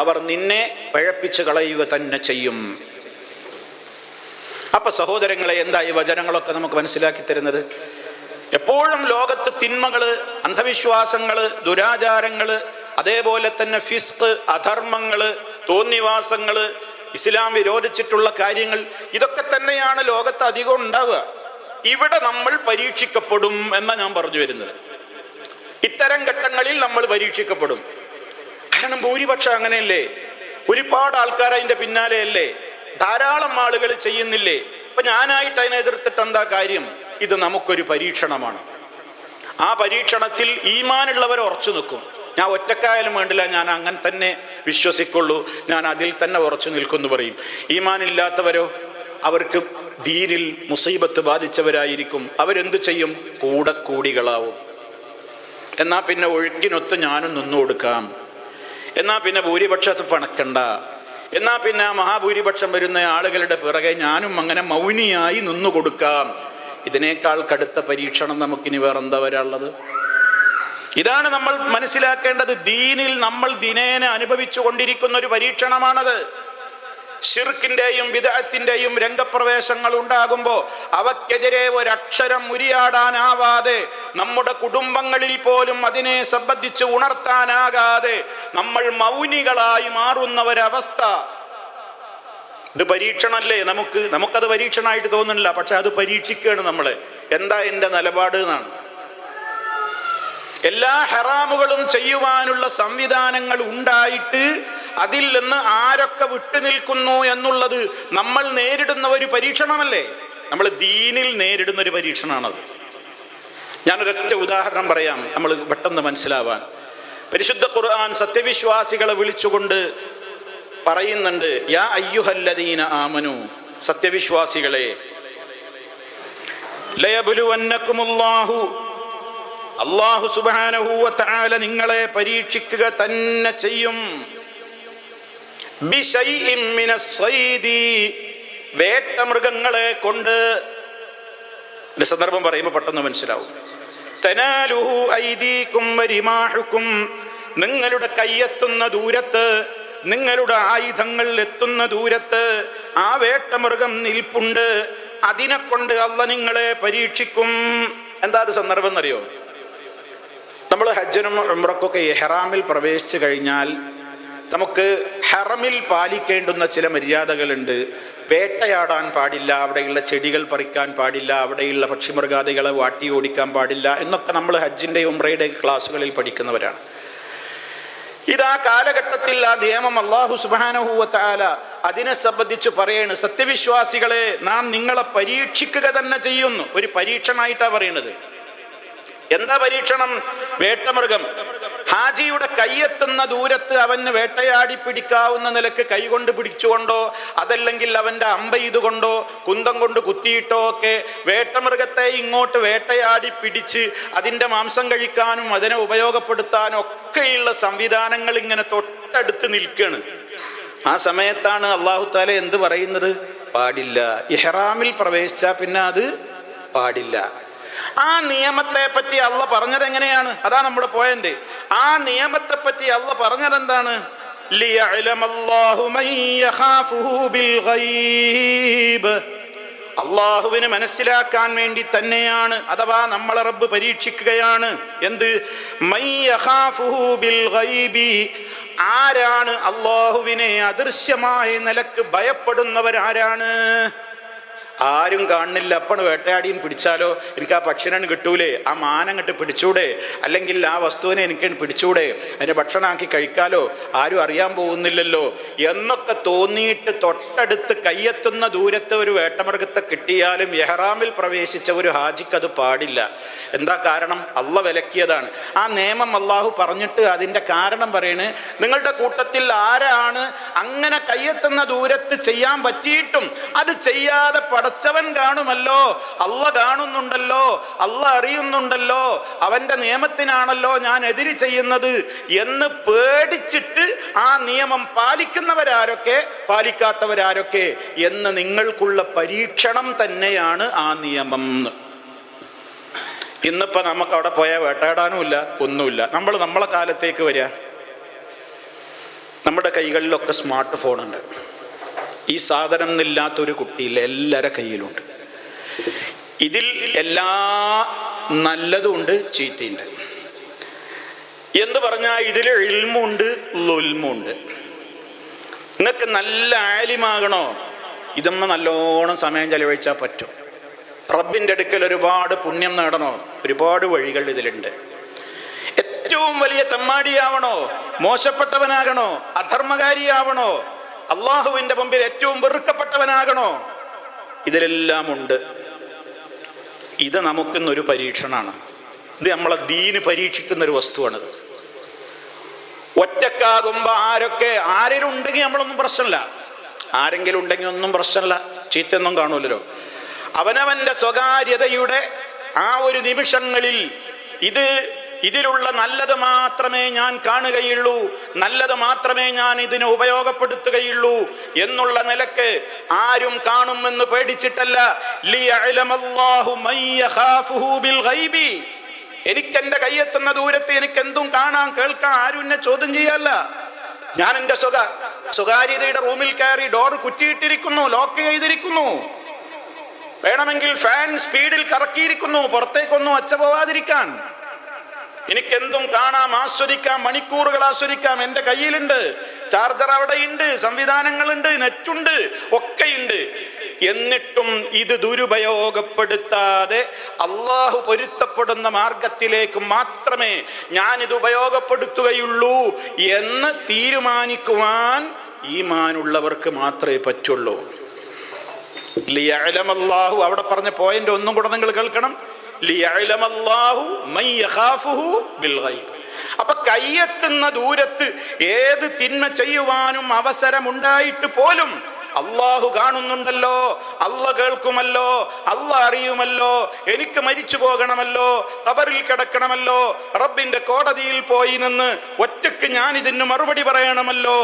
അവർ നിന്നെ പഴപ്പിച്ച് കളയുക തന്നെ ചെയ്യും. അപ്പൊ സഹോദരങ്ങളെ, എന്താ ഈ വചനങ്ങളൊക്കെ നമുക്ക് മനസ്സിലാക്കി തരുന്നത്? എപ്പോഴും ലോകത്ത് തിന്മകള്, അന്ധവിശ്വാസങ്ങള്, ദുരാചാരങ്ങള്, അതേപോലെ തന്നെ ഫിസ്ക്, അധർമ്മങ്ങള്, തോന്നിവാസങ്ങള്, ഇസ്ലാം വിരോധിച്ചിട്ടുള്ള കാര്യങ്ങൾ, ഇതൊക്കെ തന്നെയാണ് ലോകത്ത് അധികം ഉണ്ടാവുക. ഇവിടെ നമ്മൾ പരീക്ഷിക്കപ്പെടും എന്നാ ഞാൻ പറഞ്ഞു വരുന്നത്. ഇത്തരം ഘട്ടങ്ങളിൽ നമ്മൾ പരീക്ഷിക്കപ്പെടും. കാരണം ഭൂരിപക്ഷം അങ്ങനെയല്ലേ, ഒരുപാട് ആൾക്കാർ അതിന്റെ പിന്നാലെയല്ലേ, ധാരാളം ആളുകൾ ചെയ്യുന്നില്ലേ. അപ്പൊ ഞാനായിട്ട് അതിനെ എതിർത്തിട്ട് എന്താ കാര്യം? ഇത് നമുക്കൊരു പരീക്ഷണമാണ്. ആ പരീക്ഷണത്തിൽ ഈമാനുള്ളവർ ഉറച്ചു നിൽക്കും. ഞാൻ ഒറ്റക്കായാലും വേണ്ടില്ല, ഞാൻ അങ്ങനെ തന്നെ വിശ്വസിക്കുള്ളൂ, ഞാൻ അതിൽ തന്നെ ഉറച്ചു നിൽക്കുമെന്ന് പറയും. ഈമാനില്ലാത്തവരോ, അവർക്ക് ദീനിൽ മുസീബത്ത് ബാധിച്ചവരായിരിക്കും. അവരെന്ത് ചെയ്യും? കൂടികളാവും. എന്നാ പിന്നെ ഒഴുക്കിനൊത്ത് ഞാനും നിന്നു കൊടുക്കാം, എന്നാ പിന്നെ ഭൂരിപക്ഷത്ത് പണക്കണ്ട, എന്നാ പിന്നെ മഹാഭൂരിപക്ഷം വരുന്ന ആളുകളുടെ പിറകെ ഞാനും അങ്ങനെ മൗനിയായി നിന്നു കൊടുക്കാം. ഇതിനേക്കാൾ കടുത്ത പരീക്ഷണം നമുക്കിനി വേറെന്താ വരാനുള്ളത്? ഇതാണ് നമ്മൾ മനസ്സിലാക്കേണ്ടത്. ദീനിൽ നമ്മൾ ദിനേന അനുഭവിച്ചു കൊണ്ടിരിക്കുന്ന ഒരു പരീക്ഷണമാണത്. ശിർക്കിന്റെയും ബിദ്അത്തിന്റെയും രംഗപ്രവേശങ്ങൾ ഉണ്ടാകുമ്പോൾ അവക്കെതിരെ ഒരക്ഷരം ഉരിയാടാനാവാതെ, നമ്മുടെ കുടുംബങ്ങളിൽ പോലും അതിനെ സംബന്ധിച്ച് ഉണർത്താനാകാതെ നമ്മൾ മൗനികളായി മാറുന്ന ഒരവസ്ഥ. ഇത് പരീക്ഷണമല്ലേ? നമുക്കത് പരീക്ഷണമായിട്ട് തോന്നുന്നില്ല, പക്ഷെ അത് പരീക്ഷിക്കുകയാണ് നമ്മളെ. എന്താ എൻ്റെ നിലപാട് എന്നാണ്. എല്ലാ ഹറാമുകളും ചെയ്യുവാനുള്ള സംവിധാനങ്ങൾ ഉണ്ടായിട്ട് അതിൽ നിന്ന് ആരൊക്കെ വിട്ടുനിൽക്കുന്നു എന്നുള്ളത് നമ്മൾ നേരിടുന്ന ഒരു പരീക്ഷണമല്ലേ? നമ്മൾ ദീനിൽ നേരിടുന്ന ഒരു പരീക്ഷണമാണത്. ഞാനൊരൊറ്റ ഉദാഹരണം പറയാം, നമ്മൾ പെട്ടെന്ന് മനസ്സിലാവാൻ. പരിശുദ്ധ ഖുർആൻ സത്യവിശ്വാസികളെ വിളിച്ചുകൊണ്ട് പറയുന്നുണ്ട്, യാ അയ്യുഹല്ലദീന ആമനു, സത്യവിശ്വാസികളെ, ലയബ്ലുവന്നകുമുല്ലാഹു, അല്ലാഹു സുബ്ഹാനഹു വ തആല നിങ്ങളെ പരീക്ഷിക്കുക തന്നെ ചെയ്യും. ബിശൈഇൻ മിനസ്സൈദി, വേട്ടമൃഗങ്ങളെ കൊണ്ട്. സന്ദർഭം പറയുമ്പോൾ പെട്ടെന്ന് മനസ്സിലാവും. തനാലുഹു ഐദീകും വരിമാഹുക്കും, നിങ്ങളുടെ കയ്യെത്തുന്ന ദൂരത്ത്, നിങ്ങളുടെ ആയുധങ്ങൾ എത്തുന്ന ദൂരത്ത് ആ വേട്ടമൃഗം നിൽപ്പുണ്ട്. അതിനെ കൊണ്ട് അള്ളാഹു നിങ്ങളെ പരീക്ഷിക്കും. എന്താ അത് സന്ദർഭം എന്നറിയോ? നമ്മൾ ഹജ്ജിനും ഉംറക്കൊക്കെ ഇഹ്റാമിൽ പ്രവേശിച്ചു കഴിഞ്ഞാൽ നമുക്ക് ഹറമിൽ പാലിക്കേണ്ടുന്ന ചില മര്യാദകളുണ്ട്. വേട്ടയാടാൻ പാടില്ല, അവിടെയുള്ള ചെടികൾ പറിക്കാൻ പാടില്ല, അവിടെയുള്ള പക്ഷിമൃഗാദികളെ വാട്ടി ഓടിക്കാൻ പാടില്ല എന്നൊക്കെ നമ്മൾ ഹജ്ജിൻ്റെ ഉംറയുടെ ക്ലാസ്സുകളിൽ പഠിക്കുന്നവരാണ്. ഇതാ കാലഘട്ടത്തിൽ ആ നിയമം അല്ലാഹു സുബ്ഹാനഹു വ തആല അതിനെ സംബന്ധിച്ച് പറയാണ്, സത്യവിശ്വാസികളെ നാം നിങ്ങളെ പരീക്ഷിക്കുക തന്നെ ചെയ്യുന്നു. ഒരു പരീക്ഷണമായിട്ടാണ് പറയുന്നത്. എന്താ പരീക്ഷണം? വേട്ടമൃഗം. ഹാജിയുടെ കൈയെത്തുന്ന ദൂരത്ത് അവന് വേട്ടയാടി പിടിക്കാവുന്ന നിലക്ക് കൈകൊണ്ട് പിടിച്ചുകൊണ്ടോ അതല്ലെങ്കിൽ അവൻ്റെ അമ്പെയ്തുകൊണ്ടോ കുന്തം കൊണ്ട് കുത്തിയിട്ടോ ഒക്കെ വേട്ടമൃഗത്തെ ഇങ്ങോട്ട് വേട്ടയാടി പിടിച്ച് അതിൻ്റെ മാംസം കഴിക്കാനും അതിനെ ഉപയോഗപ്പെടുത്താനും ഒക്കെയുള്ള സംവിധാനങ്ങൾ ഇങ്ങനെ തൊട്ടടുത്ത് നിൽക്കുകയാണ്. ആ സമയത്താണ് അല്ലാഹു തആല എന്ത് പറയുന്നത്? പാടില്ല. ഇഹ്റാമിൽ പ്രവേശിച്ചാൽ പിന്നെ അത് പാടില്ല. ആ നിയമത്തെ പറ്റി അള്ളാഹ് പറഞ്ഞത് എങ്ങനെയാണ്? അതാ നമ്മുടെ പോയിന്റ്. ആ നിയമത്തെ പറ്റി അള്ളാഹ് പറഞ്ഞത് എന്താണ്? ലിയഅലമല്ലാഹു മൻ യഖാഫുഹു ബിൽ ഗൈബ്, അള്ളാഹുവിന് മനസ്സിലാക്കാൻ വേണ്ടി തന്നെയാണ്. അഥവാ നമ്മളെ റബ്ബ് പരീക്ഷിക്കുകയാണ്. എന്ത്? മൻ യഖാഫുഹു ബിൽ ഗൈബി, ആരാണ് അള്ളാഹുവിനെ അദൃശ്യമായ നിലക്ക് ഭയപ്പെടുന്നവരാരാണ്? ആരും കാണുന്നില്ല, അപ്പണ് വേട്ടയാടിയും പിടിച്ചാലോ, എനിക്ക് ആ പക്ഷിനെ കിട്ടൂലേ, ആ മാനങ്ങട്ട് പിടിച്ചൂടെ, അല്ലെങ്കിൽ ആ വസ്തുവിനെ എനിക്ക് പിടിച്ചൂടെ, അതിനെ ഭക്ഷണമാക്കി കഴിക്കാലോ, ആരും അറിയാൻ പോകുന്നില്ലല്ലോ എന്നൊക്കെ തോന്നിയിട്ട് തൊട്ടടുത്ത് കയ്യെത്തുന്ന ദൂരത്ത് ഒരു വേട്ടമൃഗത്തെ കിട്ടിയാലും ഇഹ്റാമിൽ പ്രവേശിച്ച ഒരു ഹാജിക്ക് അത് പാടില്ല. എന്താ കാരണം? അള്ളാഹ് വിലക്കിയതാണ്. ആ നിയമം അള്ളാഹു പറഞ്ഞിട്ട് അതിൻ്റെ കാരണം പറയണ്, നിങ്ങളുടെ കൂട്ടത്തിൽ ആരാണ് അങ്ങനെ കയ്യെത്തുന്ന ദൂരത്ത് ചെയ്യാൻ പറ്റിയിട്ടും അത് ചെയ്യാതെ പടച്ചവൻ കാണുമല്ലോ, അള്ളാഹ് കാണുന്നുണ്ടല്ലോ, അള്ളാഹ് അറിയുന്നുണ്ടല്ലോ, അവൻ്റെ നിയമത്തിനാണല്ലോ ഞാൻ എതിര് ചെയ്യുന്നത് എന്ന് പേടിച്ചിട്ട് ആ നിയമം പാലിക്കുന്നവരാരൊക്കെ പാലിക്കാത്തവരാരൊക്കെ എന്ന് നിങ്ങൾക്കുള്ള പരീക്ഷണം തന്നെയാണ് ആ നിയമം. ഇന്നിപ്പോൾ നമുക്ക് അവിടെ പോയാൽ വേട്ടയാടാനുമില്ല, ഒന്നുമില്ല. നമ്മളെ കാലത്തേക്ക് വരിക, നമ്മുടെ കൈകളിലൊക്കെ സ്മാർട്ട് ഫോണുണ്ട്. ഈ സാധനം ഇല്ലാത്തൊരു കുട്ടിയില്ല, എല്ലാവരുടെ കയ്യിലുണ്ട്. ഇതിൽ എല്ലാ നല്ലതുമുണ്ട്, ചീത്തയുണ്ട്. എന്ന് പറഞ്ഞാൽ ഇതിൽ ഇൽമുണ്ട്, ളുൽമുണ്ട്. നിങ്ങൾക്ക് നല്ല ആലിമാകണോ, ഇതൊന്ന് നല്ലോണം സമയം ചെലവഴിച്ചാൽ പറ്റും. റബ്ബിൻ്റെ അടുക്കൽ ഒരുപാട് പുണ്യം നേടണോ, ഒരുപാട് വഴികൾ ഇതിലുണ്ട്. ഏറ്റവും വലിയ തെമ്മാടിയാവണോ, മോശപ്പെട്ടവനാകണോ, അധർമ്മകാരിയാവണോ, അള്ളാഹുവിൻ്റെ മുമ്പിൽ ഏറ്റവും വെറുക്കപ്പെട്ടവനാകണോ, ഇതിലെല്ലാം ഉണ്ട്. ഇത് നമുക്കിന്നൊരു പരീക്ഷണമാണ്. ഇത് നമ്മളെ ദീന് പരീക്ഷിക്കുന്ന ഒരു വസ്തുവാണിത്. ഒറ്റക്കാകുമ്പോൾ ആരെങ്കിലും ഉണ്ടെങ്കിൽ നമ്മളൊന്നും പ്രശ്നമില്ല, ആരെങ്കിലും ഉണ്ടെങ്കിൽ ഒന്നും പ്രശ്നമില്ല, ചീത്തൊന്നും കാണൂലല്ലോ. അവനവൻ്റെ സ്വകാര്യതയുടെ ആ ഒരു നിമിഷങ്ങളിൽ ഇതിലുള്ള നല്ലത് മാത്രമേ ഞാൻ കാണുകയുള്ളൂ, നല്ലത് മാത്രമേ ഞാൻ ഇതിനെ ഉപയോഗപ്പെടുത്തുകയുള്ളൂ എന്നുള്ള നിലക്ക് ആരും കാണുമെന്ന് പേടിച്ചിട്ടല്ല. ലിയഅലമല്ലാഹു മൻ യഖാഫുഹു ബിൽ ഗൈബി, എനിക്കെന്റെ കയ്യെത്തുന്ന ദൂരത്ത് എനിക്കെന്തും കാണാൻ കേൾക്കാൻ ആരും എന്നെ ചോദ്യം ചെയ്യല്ല. ഞാൻ എൻ്റെ സ്വകാര്യതയുടെ റൂമിൽ കയറി ഡോർ കുറ്റിയിട്ടിരിക്കുന്നു, ലോക്ക് ചെയ്തിരിക്കുന്നു. വേണമെങ്കിൽ ഫാൻ സ്പീഡിൽ കറക്കിയിരിക്കുന്നു, പുറത്തേക്കൊന്നും ഒച്ച പോവാതിരിക്കാൻ. എനിക്കെന്തും കാണാം, ആസ്വദിക്കാം, മണിക്കൂറുകൾ ആസ്വദിക്കാം. എൻ്റെ കയ്യിലുണ്ട്, ചാർജർ അവിടെയുണ്ട്, സംവിധാനങ്ങളുണ്ട്, നെറ്റുണ്ട്, ഒക്കെയുണ്ട്. എന്നിട്ടും ഇത് ദുരുപയോഗപ്പെടുത്താതെ അള്ളാഹു പൊരുത്തപ്പെടുന്ന മാർഗത്തിലേക്ക് മാത്രമേ ഞാനിത് ഉപയോഗപ്പെടുത്തുകയുള്ളൂ എന്ന് തീരുമാനിക്കുവാൻ ഈമാനുള്ളവർക്ക് മാത്രമേ പറ്റുള്ളൂ. ലിയഅലമല്ലാഹു, അവിടെ പറഞ്ഞ പോയിന്റ് ഒന്നും കൂടെ നിങ്ങൾ കേൾക്കണം. ലിയഅലമല്ലാഹു മൻ യഖാഫുഹു ബിൽ ഗൈബ്. അപ്പൊ കയ്യെത്തുന്ന ദൂരത്ത് ഏത് തിന്മ ചെയ്യുവാനും അവസരമുണ്ടായിട്ട് പോലും അള്ളാഹു കാണുന്നുണ്ടല്ലോ, അള്ള കേൾക്കുമല്ലോ, അള്ള അറിയുമല്ലോ, എനിക്ക് മരിച്ചു പോകണമല്ലോ, ഖബറിൽ കിടക്കണമല്ലോ, റബ്ബിന്റെ കോടതിയിൽ പോയി നിന്ന് ഒറ്റയ്ക്ക് ഞാൻ ഇതിന് മറുപടി പറയണമല്ലോ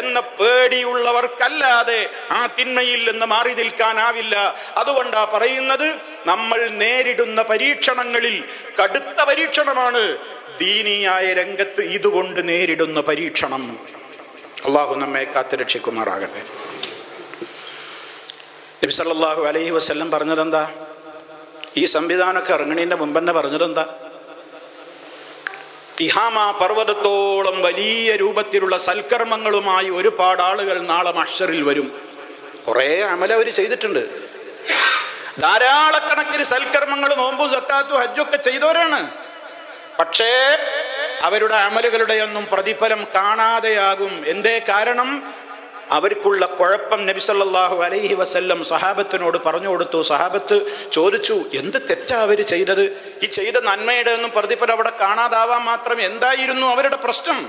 എന്ന പേടിയുള്ളവർക്കല്ലാതെ ആ തിന്മയിൽ നിന്ന് മാറി നിൽക്കാനാവില്ല. അതുകൊണ്ടാ പറയുന്നത്, നമ്മൾ നേരിടുന്ന പരീക്ഷണങ്ങളിൽ കടുത്ത പരീക്ഷണമാണ് ദീനിയായ രംഗത്ത് ഇതുകൊണ്ട് നേരിടുന്ന പരീക്ഷണം. അള്ളാഹു നമ്മെ കാത്തുരക്ഷിക്കുമാറാകട്ടെ. നബി സല്ലല്ലാഹു അലൈഹി വസല്ലം പറഞ്ഞതെന്താ? ഈ സംവിധാനമൊക്കെ ഇറങ്ങണതിൻ്റെ മുമ്പ് തന്നെ പറഞ്ഞതെന്താ? തിഹാമ പർവ്വതത്തോളം വലിയ രൂപത്തിലുള്ള സൽക്കർമ്മങ്ങളുമായി ഒരുപാട് ആളുകൾ നാളെ മഹ്ശറിൽ വരും. കുറേ അമൽ അവർ ചെയ്തിട്ടുണ്ട്, ധാരാളക്കണക്കിന് സൽക്കർമ്മങ്ങൾ, നോമ്പും സക്കാത്തും ഹജ്ജൊക്കെ ചെയ്തവരാണ്. പക്ഷേ അവരുടെ അമലുകളുടെ ഒന്നും പ്രതിഫലം കാണാതെയാകും. എന്തേ കാരണം? അവർക്കുള്ള കുഴപ്പം നബി സല്ലല്ലാഹു അലൈഹി വസല്ലം സഹാബത്തിനോട് പറഞ്ഞു കൊടുത്തു. സഹാബത്ത് ചോദിച്ചു, എന്ത് തെറ്റാ അവർ ചെയ്തത്? ഈ ചെയ്ത നന്മയുടെ ഒന്നും പ്രതിഫലം അവിടെ കാണാതാവാൻ മാത്രം എന്തായിരുന്നു അവരുടെ പ്രശ്നം?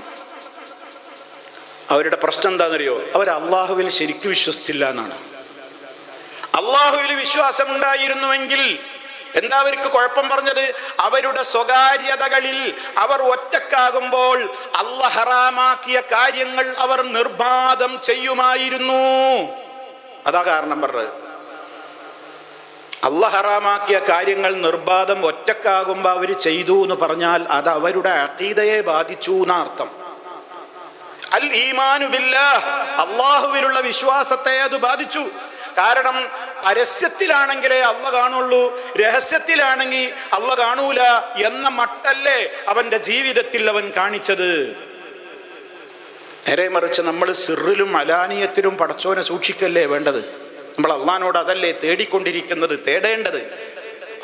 അവരുടെ പ്രശ്നം എന്താണെന്നറിയോ? അവർ അള്ളാഹുവിൽ ശരിക്കും വിശ്വസിച്ചില്ല എന്നാണ്. അള്ളാഹുവിൽ വിശ്വാസം ഉണ്ടായിരുന്നുവെങ്കിൽ എന്താ അവർക്ക് കുഴപ്പം പറഞ്ഞത്? അവരുടെ സ്വകാര്യതകളിൽ അവർ ഒറ്റക്കാകുമ്പോൾ അല്ലാഹ് ഹറാമാക്കിയ കാര്യങ്ങൾ അവർ നിർബാധം ചെയ്യുമായിരുന്നു. അതാ കാരണം പറഞ്ഞത്. അല്ലാഹ് ഹറാമാക്കിയ കാര്യങ്ങൾ നിർബാധം ഒറ്റക്കാകുമ്പോൾ അവർ ചെയ്തു എന്ന് പറഞ്ഞാൽ അത് അവരുടെ അഖീദയെ ബാധിച്ചു എന്നർത്ഥം. അൽ ഈമാനു ബില്ലാഹ്, അള്ളാഹുവിലുള്ള വിശ്വാസത്തെ അത് ബാധിച്ചു. കാരണം പരസ്യത്തിലാണെങ്കിലേ അള്ള കാണുള്ളൂ, രഹസ്യത്തിലാണെങ്കിൽ അള്ള കാണൂല എന്ന മട്ടല്ലേ അവന്റെ ജീവിതത്തിൽ അവൻ കാണിച്ചത്. നേരെ മറിച്ച് നമ്മൾ സിറിലും അലാനിയത്തിലും പടച്ചോനെ സൂക്ഷിക്കല്ലേ വേണ്ടത്. നമ്മൾ അള്ളാഹിനോട് അതല്ലേ തേടിക്കൊണ്ടിരിക്കുന്നത്, തേടേണ്ടത്.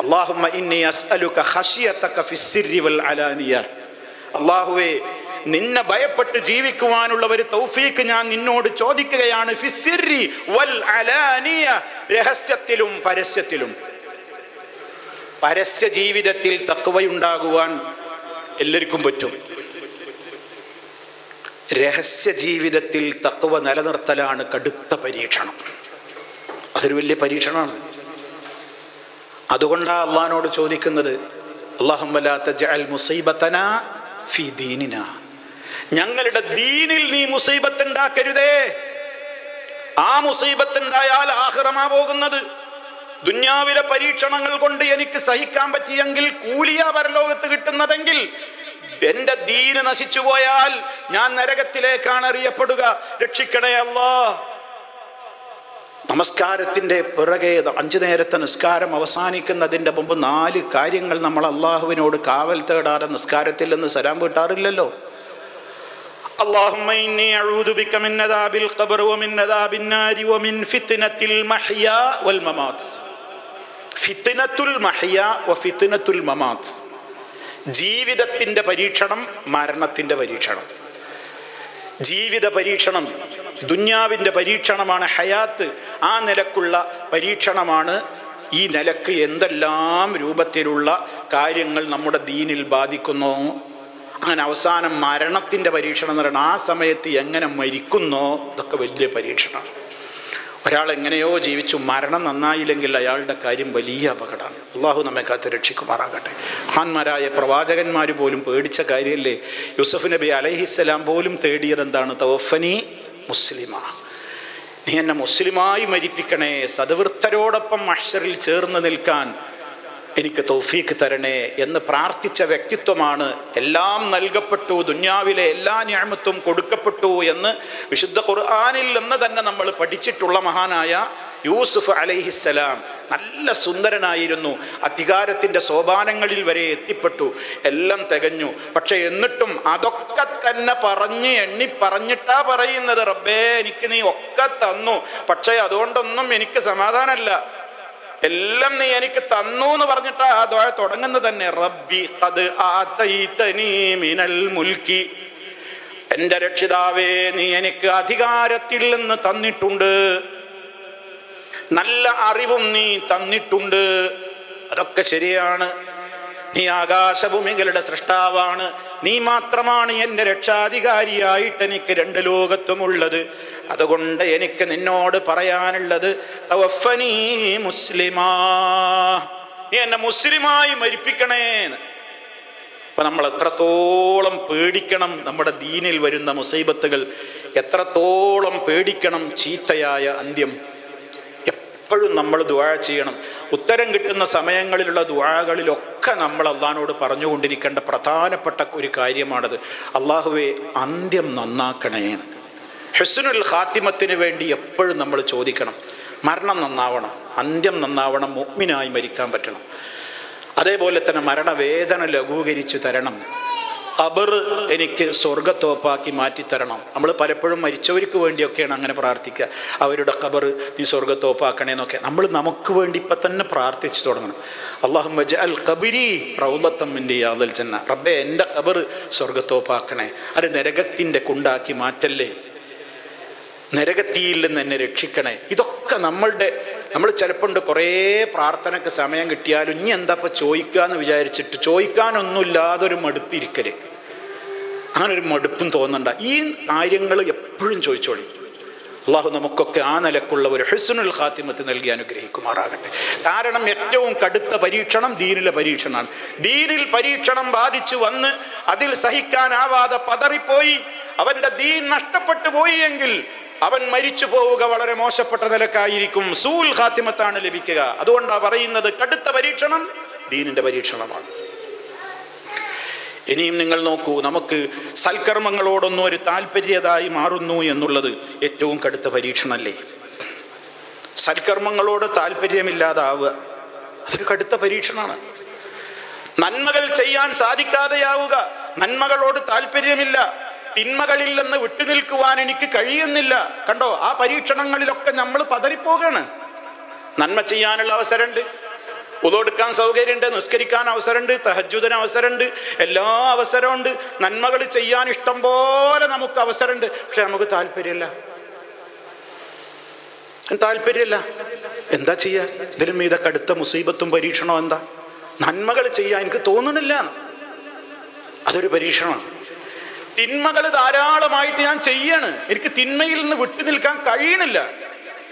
അല്ലാഹുമ്മ ഇന്നി അസ്അലുക ഖശിയതക ഫിസ്സിരി വൽ അലാനിയ. അല്ലാഹുവേ, നിന്നെ ഭയപ്പെട്ട് ജീവിക്കുവാനുള്ള ഒരു തൗഫീക്ക് ഞാൻ നിന്നോട് ചോദിക്കുകയാണ്. ഫിസ്സിരി വൽ അലാനിയ, രഹസ്യത്തിലും പരസ്യത്തിലും. പരസ്യ ജീവിതത്തിൽ തഖ്വയുണ്ടാകുവാൻ എല്ലാവർക്കും പറ്റും. രഹസ്യ ജീവിതത്തിൽ തഖ്വ നിലനിർത്തലാണ് കടുത്ത പരീക്ഷണം. അതൊരു വലിയ പരീക്ഷണമാണ്. അതുകൊണ്ടാണ് അള്ളാഹിനോട് ചോദിക്കുന്നത്, അല്ലാഹുമ്മ ലാ തജ്അൽ മുസീബതനാ ഫീ ദീനിനാ, ഞങ്ങളുടെ ദീനിൽ നീ മുസീബത്ത് ഉണ്ടാക്കരുതേ. ആ മുസീബത്ത് ഉണ്ടായാൽ ആഖിറമാ പോകുന്നത്. ദുന്യാവിലെ പരീക്ഷണങ്ങൾ കൊണ്ട് എനിക്ക് സഹിക്കാൻ പറ്റിയെങ്കിൽ കൂലിയാ പരലോകത്ത് കിട്ടുന്നതെങ്കിൽ, എന്റെ ദീന് നശിച്ചു പോയാൽ ഞാൻ നരകത്തിലേക്കാണ് എറിയപ്പെടുക. രക്ഷിക്കണേ അല്ലാ. നമസ്കാരത്തിന്റെ പിറകെ 5 നേരത്തെ നിസ്കാരം അവസാനിക്കുന്നതിന്റെ മുമ്പ് 4 കാര്യങ്ങൾ നമ്മൾ അള്ളാഹുവിനോട് കാവൽ തേടാതെ നിസ്കാരത്തിൽ നിന്ന് സലാം വീട്ടാറില്ലല്ലോ. اللهم إني أعوذ بك من عذاب القبر ومن عذاب النار ومن فتنة المحيا والممات. فتنة المحيا وفتنة الممات. ജീവിതത്തിന്റെ പരീക്ഷണം, മരണത്തിന്റെ പരീക്ഷണം. ജീവിത പരീക്ഷണം ദുന്യാവിന്റെ പരീക്ഷണമാണ് ഹയാത്ത്. ആ നിലക്കുള്ള പരീക്ഷണമാണ്. ഈ നിലക്ക് എന്തെല്ലാം രൂപത്തിലുള്ള കാര്യങ്ങൾ നമ്മുടെ ദീനിൽ ബാധിക്കുന്നോ, അങ്ങനെ അവസാനം മരണത്തിൻ്റെ പരീക്ഷണം എന്ന് പറയുന്നത് ആ സമയത്ത് എങ്ങനെ മരിക്കുന്നോ, ഇതൊക്കെ വലിയ പരീക്ഷണമാണ്. ഒരാൾ എങ്ങനെയോ ജീവിച്ചു, മരണം നന്നായില്ലെങ്കിൽ അയാളുടെ കാര്യം വലിയ അപകടമാണ്. അള്ളാഹു നമ്മെ കാത്ത് രക്ഷിക്കുമാറാകട്ടെ. മഹാന്മാരായ പ്രവാചകന്മാർ പോലും പേടിച്ച കാര്യമല്ലേ. യൂസുഫ് നബി അലൈഹിസ്സലാം പോലും തേടിയത് എന്താണ്? തവഫനി മുസ്ലിമാ, നീ എന്നെ മുസ്ലിമായി മരിപ്പിക്കണേ, സദ്വൃത്തരോടൊപ്പം മഹ്ശറിൽ ചേർന്ന് നിൽക്കാൻ എനിക്ക് തൗഫീക്ക് തരണേ എന്ന് പ്രാർത്ഥിച്ച വ്യക്തിത്വമാണ്. എല്ലാം നൽകപ്പെട്ടു, ദുന്യാവിലെ എല്ലാ നിഅമത്തും കൊടുക്കപ്പെട്ടു എന്ന് വിശുദ്ധ ഖുർആനിൽ നിന്ന് തന്നെ നമ്മൾ പഠിച്ചിട്ടുള്ള മഹാനായ യൂസുഫ് അലൈഹിസ്സലാം. നല്ല സുന്ദരനായിരുന്നു, അധികാരത്തിൻ്റെ സോപാനങ്ങളിൽ വരെ എത്തിപ്പെട്ടു, എല്ലാം തികഞ്ഞു. പക്ഷെ എന്നിട്ടും അതൊക്കെ തന്നെ പറഞ്ഞിട്ടാ പറയുന്നത്, റബ്ബേ എനിക്ക് നീ ഒക്കെ തന്നു, പക്ഷേ അതുകൊണ്ടൊന്നും എനിക്ക് സമാധാനമല്ല, എല്ലാം നീ എനിക്ക് തന്നു എന്ന് പറഞ്ഞിട്ടാ ആ ദുആ തുടങ്ങുന്നത് തന്നെ. റബ്ബി ഖദ് ആതൈതനി മിനൽ മുൽക്കി, എൻ്റെ രക്ഷിതാവേ നീ എനിക്ക് അധികാരത്തിൽ നിന്ന് തന്നിട്ടുണ്ട്, നല്ല അറിവും നീ തന്നിട്ടുണ്ട്, അതൊക്കെ ശരിയാണ്. നീ ആകാശഭൂമികളുടെ സൃഷ്ടാവാണ്, നീ മാത്രമാണ് എൻ്റെ രക്ഷാധികാരിയായിട്ട് എനിക്ക് 2 ലോകത്തുമുള്ളത്. അതുകൊണ്ട് എനിക്ക് നിന്നോട് പറയാനുള്ളത് തവഫനി മുസ്ലിമാ, നീ എന്നെ മുസ്ലിമായി മരിപ്പിക്കണേന്ന്. അപ്പൊ നമ്മൾ എത്രത്തോളം പേടിക്കണം നമ്മുടെ ദീനിൽ വരുന്ന മുസീബത്തുകൾ, എത്രത്തോളം പേടിക്കണം ചീത്തയായ അന്ത്യം. എപ്പോഴും നമ്മൾ ദുആ ചെയ്യണം. ഉത്തരം കിട്ടുന്ന സമയങ്ങളിലുള്ള ദുആകളിലൊക്കെ നമ്മൾ അള്ളാഹിനോട് പറഞ്ഞുകൊണ്ടിരിക്കേണ്ട പ്രധാനപ്പെട്ട ഒരു കാര്യമാണത്. അള്ളാഹുവേ, അന്ത്യം നന്നാക്കണേന്ന്. ഹുസ്നുൽ ഖാത്തിമത്തിന് വേണ്ടി എപ്പോഴും നമ്മൾ ചോദിക്കണം. മരണം നന്നാവണം, അന്ത്യം നന്നാവണം, മുഅ്മിനായി മരിക്കാൻ പറ്റണം. അതേപോലെ തന്നെ മരണവേദന ലഘൂകരിച്ചു തരണം. ഖബർ എനിക്ക് സ്വർഗത്തോപ്പാക്കി മാറ്റിത്തരണം. നമ്മൾ പലപ്പോഴും മരിച്ചവർക്ക് വേണ്ടിയൊക്കെയാണ് അങ്ങനെ പ്രാർത്ഥിക്കുക. അവരുടെ ഖബർ നീ സ്വർഗത്തോപ്പാക്കണേന്നൊക്കെ നമ്മൾ നമുക്ക് വേണ്ടി ഇപ്പം തന്നെ പ്രാർത്ഥിച്ചു തുടങ്ങണം. അല്ലാഹുമ്മ ജഅൽ ഖബരി റൗളത്തൻ മിൻ റിയാദിൽ ജന്ന. റബ്ബേ, എൻ്റെ ഖബർ സ്വർഗത്തോപ്പാക്കണേ, അത് നരകത്തിൻ്റെ കുണ്ടാക്കി മാറ്റല്ലേ, നരകത്തിയിൽ നിന്ന് എന്നെ രക്ഷിക്കണേ. ഇതൊക്കെ നമ്മൾ ചിലപ്പോൾ കുറേ പ്രാർത്ഥനയ്ക്ക് സമയം കിട്ടിയാലും ഇനി എന്താ ഇപ്പം ചോദിക്കാന്ന് വിചാരിച്ചിട്ട് ചോദിക്കാനൊന്നുമില്ലാതൊരു മടുത്തിരിക്കല്, അങ്ങനെ ഒരു മടുപ്പും തോന്നണ്ട. ഈ കാര്യങ്ങൾ എപ്പോഴും ചോദിച്ചോളി. അള്ളാഹു നമുക്കൊക്കെ ആ നിലക്കുള്ള ഒരു ഹുസ്നുൽ ഖാത്തിമത്ത് നൽകി അനുഗ്രഹിക്കുമാറാകട്ടെ. കാരണം ഏറ്റവും കടുത്ത പരീക്ഷണം ദീനിലെ പരീക്ഷണമാണ്. ദീനിൽ പരീക്ഷണം ബാധിച്ചു വന്ന് അതിൽ സഹിക്കാനാവാതെ പതറിപ്പോയി അവൻ്റെ ദീൻ നഷ്ടപ്പെട്ടു പോയി എങ്കിൽ അവൻ മരിച്ചു പോവുക വളരെ മോശപ്പെട്ട നിലക്കായിരിക്കും. സൂൽ ഖാത്തിമത്താണ് ലഭിക്കുക. അതുകൊണ്ടാണ് പറയുന്നത് കടുത്ത പരീക്ഷണം ദീനിന്റെ പരീക്ഷണമാണ്. ഇനിയും നിങ്ങൾ നോക്കൂ, നമുക്ക് സൽക്കർമ്മങ്ങളോടൊന്നും ഒരു താല്പര്യതായി മാറുന്നു എന്നുള്ളത് ഏറ്റവും കടുത്ത പരീക്ഷണമല്ലേ? സൽക്കർമ്മങ്ങളോട് താല്പര്യമില്ലാതാവുക അതൊരു കടുത്ത പരീക്ഷണമാണ്. നന്മകൾ ചെയ്യാൻ സാധിക്കാതെയാവുക, നന്മകളോട് താല്പര്യമില്ല, തിന്മകളിൽ നിന്ന് വിട്ടുനിൽക്കുവാൻ എനിക്ക് കഴിയുന്നില്ല. കണ്ടോ, ആ പരീക്ഷണങ്ങളിലൊക്കെ നമ്മൾ പതറിപ്പോകാണ്. നന്മ ചെയ്യാനുള്ള അവസരമുണ്ട്, ഉളവെടുക്കാൻ സൗകര്യമുണ്ട്, നിസ്കരിക്കാൻ അവസരമുണ്ട്, തഹജ്ജുദിന് അവസരമുണ്ട്, എല്ലാ അവസരമുണ്ട്, നന്മകൾ ചെയ്യാൻ ഇഷ്ടം പോലെ നമുക്ക് അവസരമുണ്ട്. പക്ഷെ നമുക്ക് താല്പര്യമില്ല. എന്താ ചെയ്യാ? ഇതിലും മീത കടുത്ത മുസീബത്തും പരീക്ഷണവും എന്താ? നന്മകൾ ചെയ്യാൻ എനിക്ക് തോന്നണില്ല, അതൊരു പരീക്ഷണമാണ്. തിന്മകൾ ധാരാളമായിട്ട് ഞാൻ ചെയ്യാണ്, എനിക്ക് തിന്മയിൽ നിന്ന് വിട്ടു നിൽക്കാൻ കഴിയണില്ല,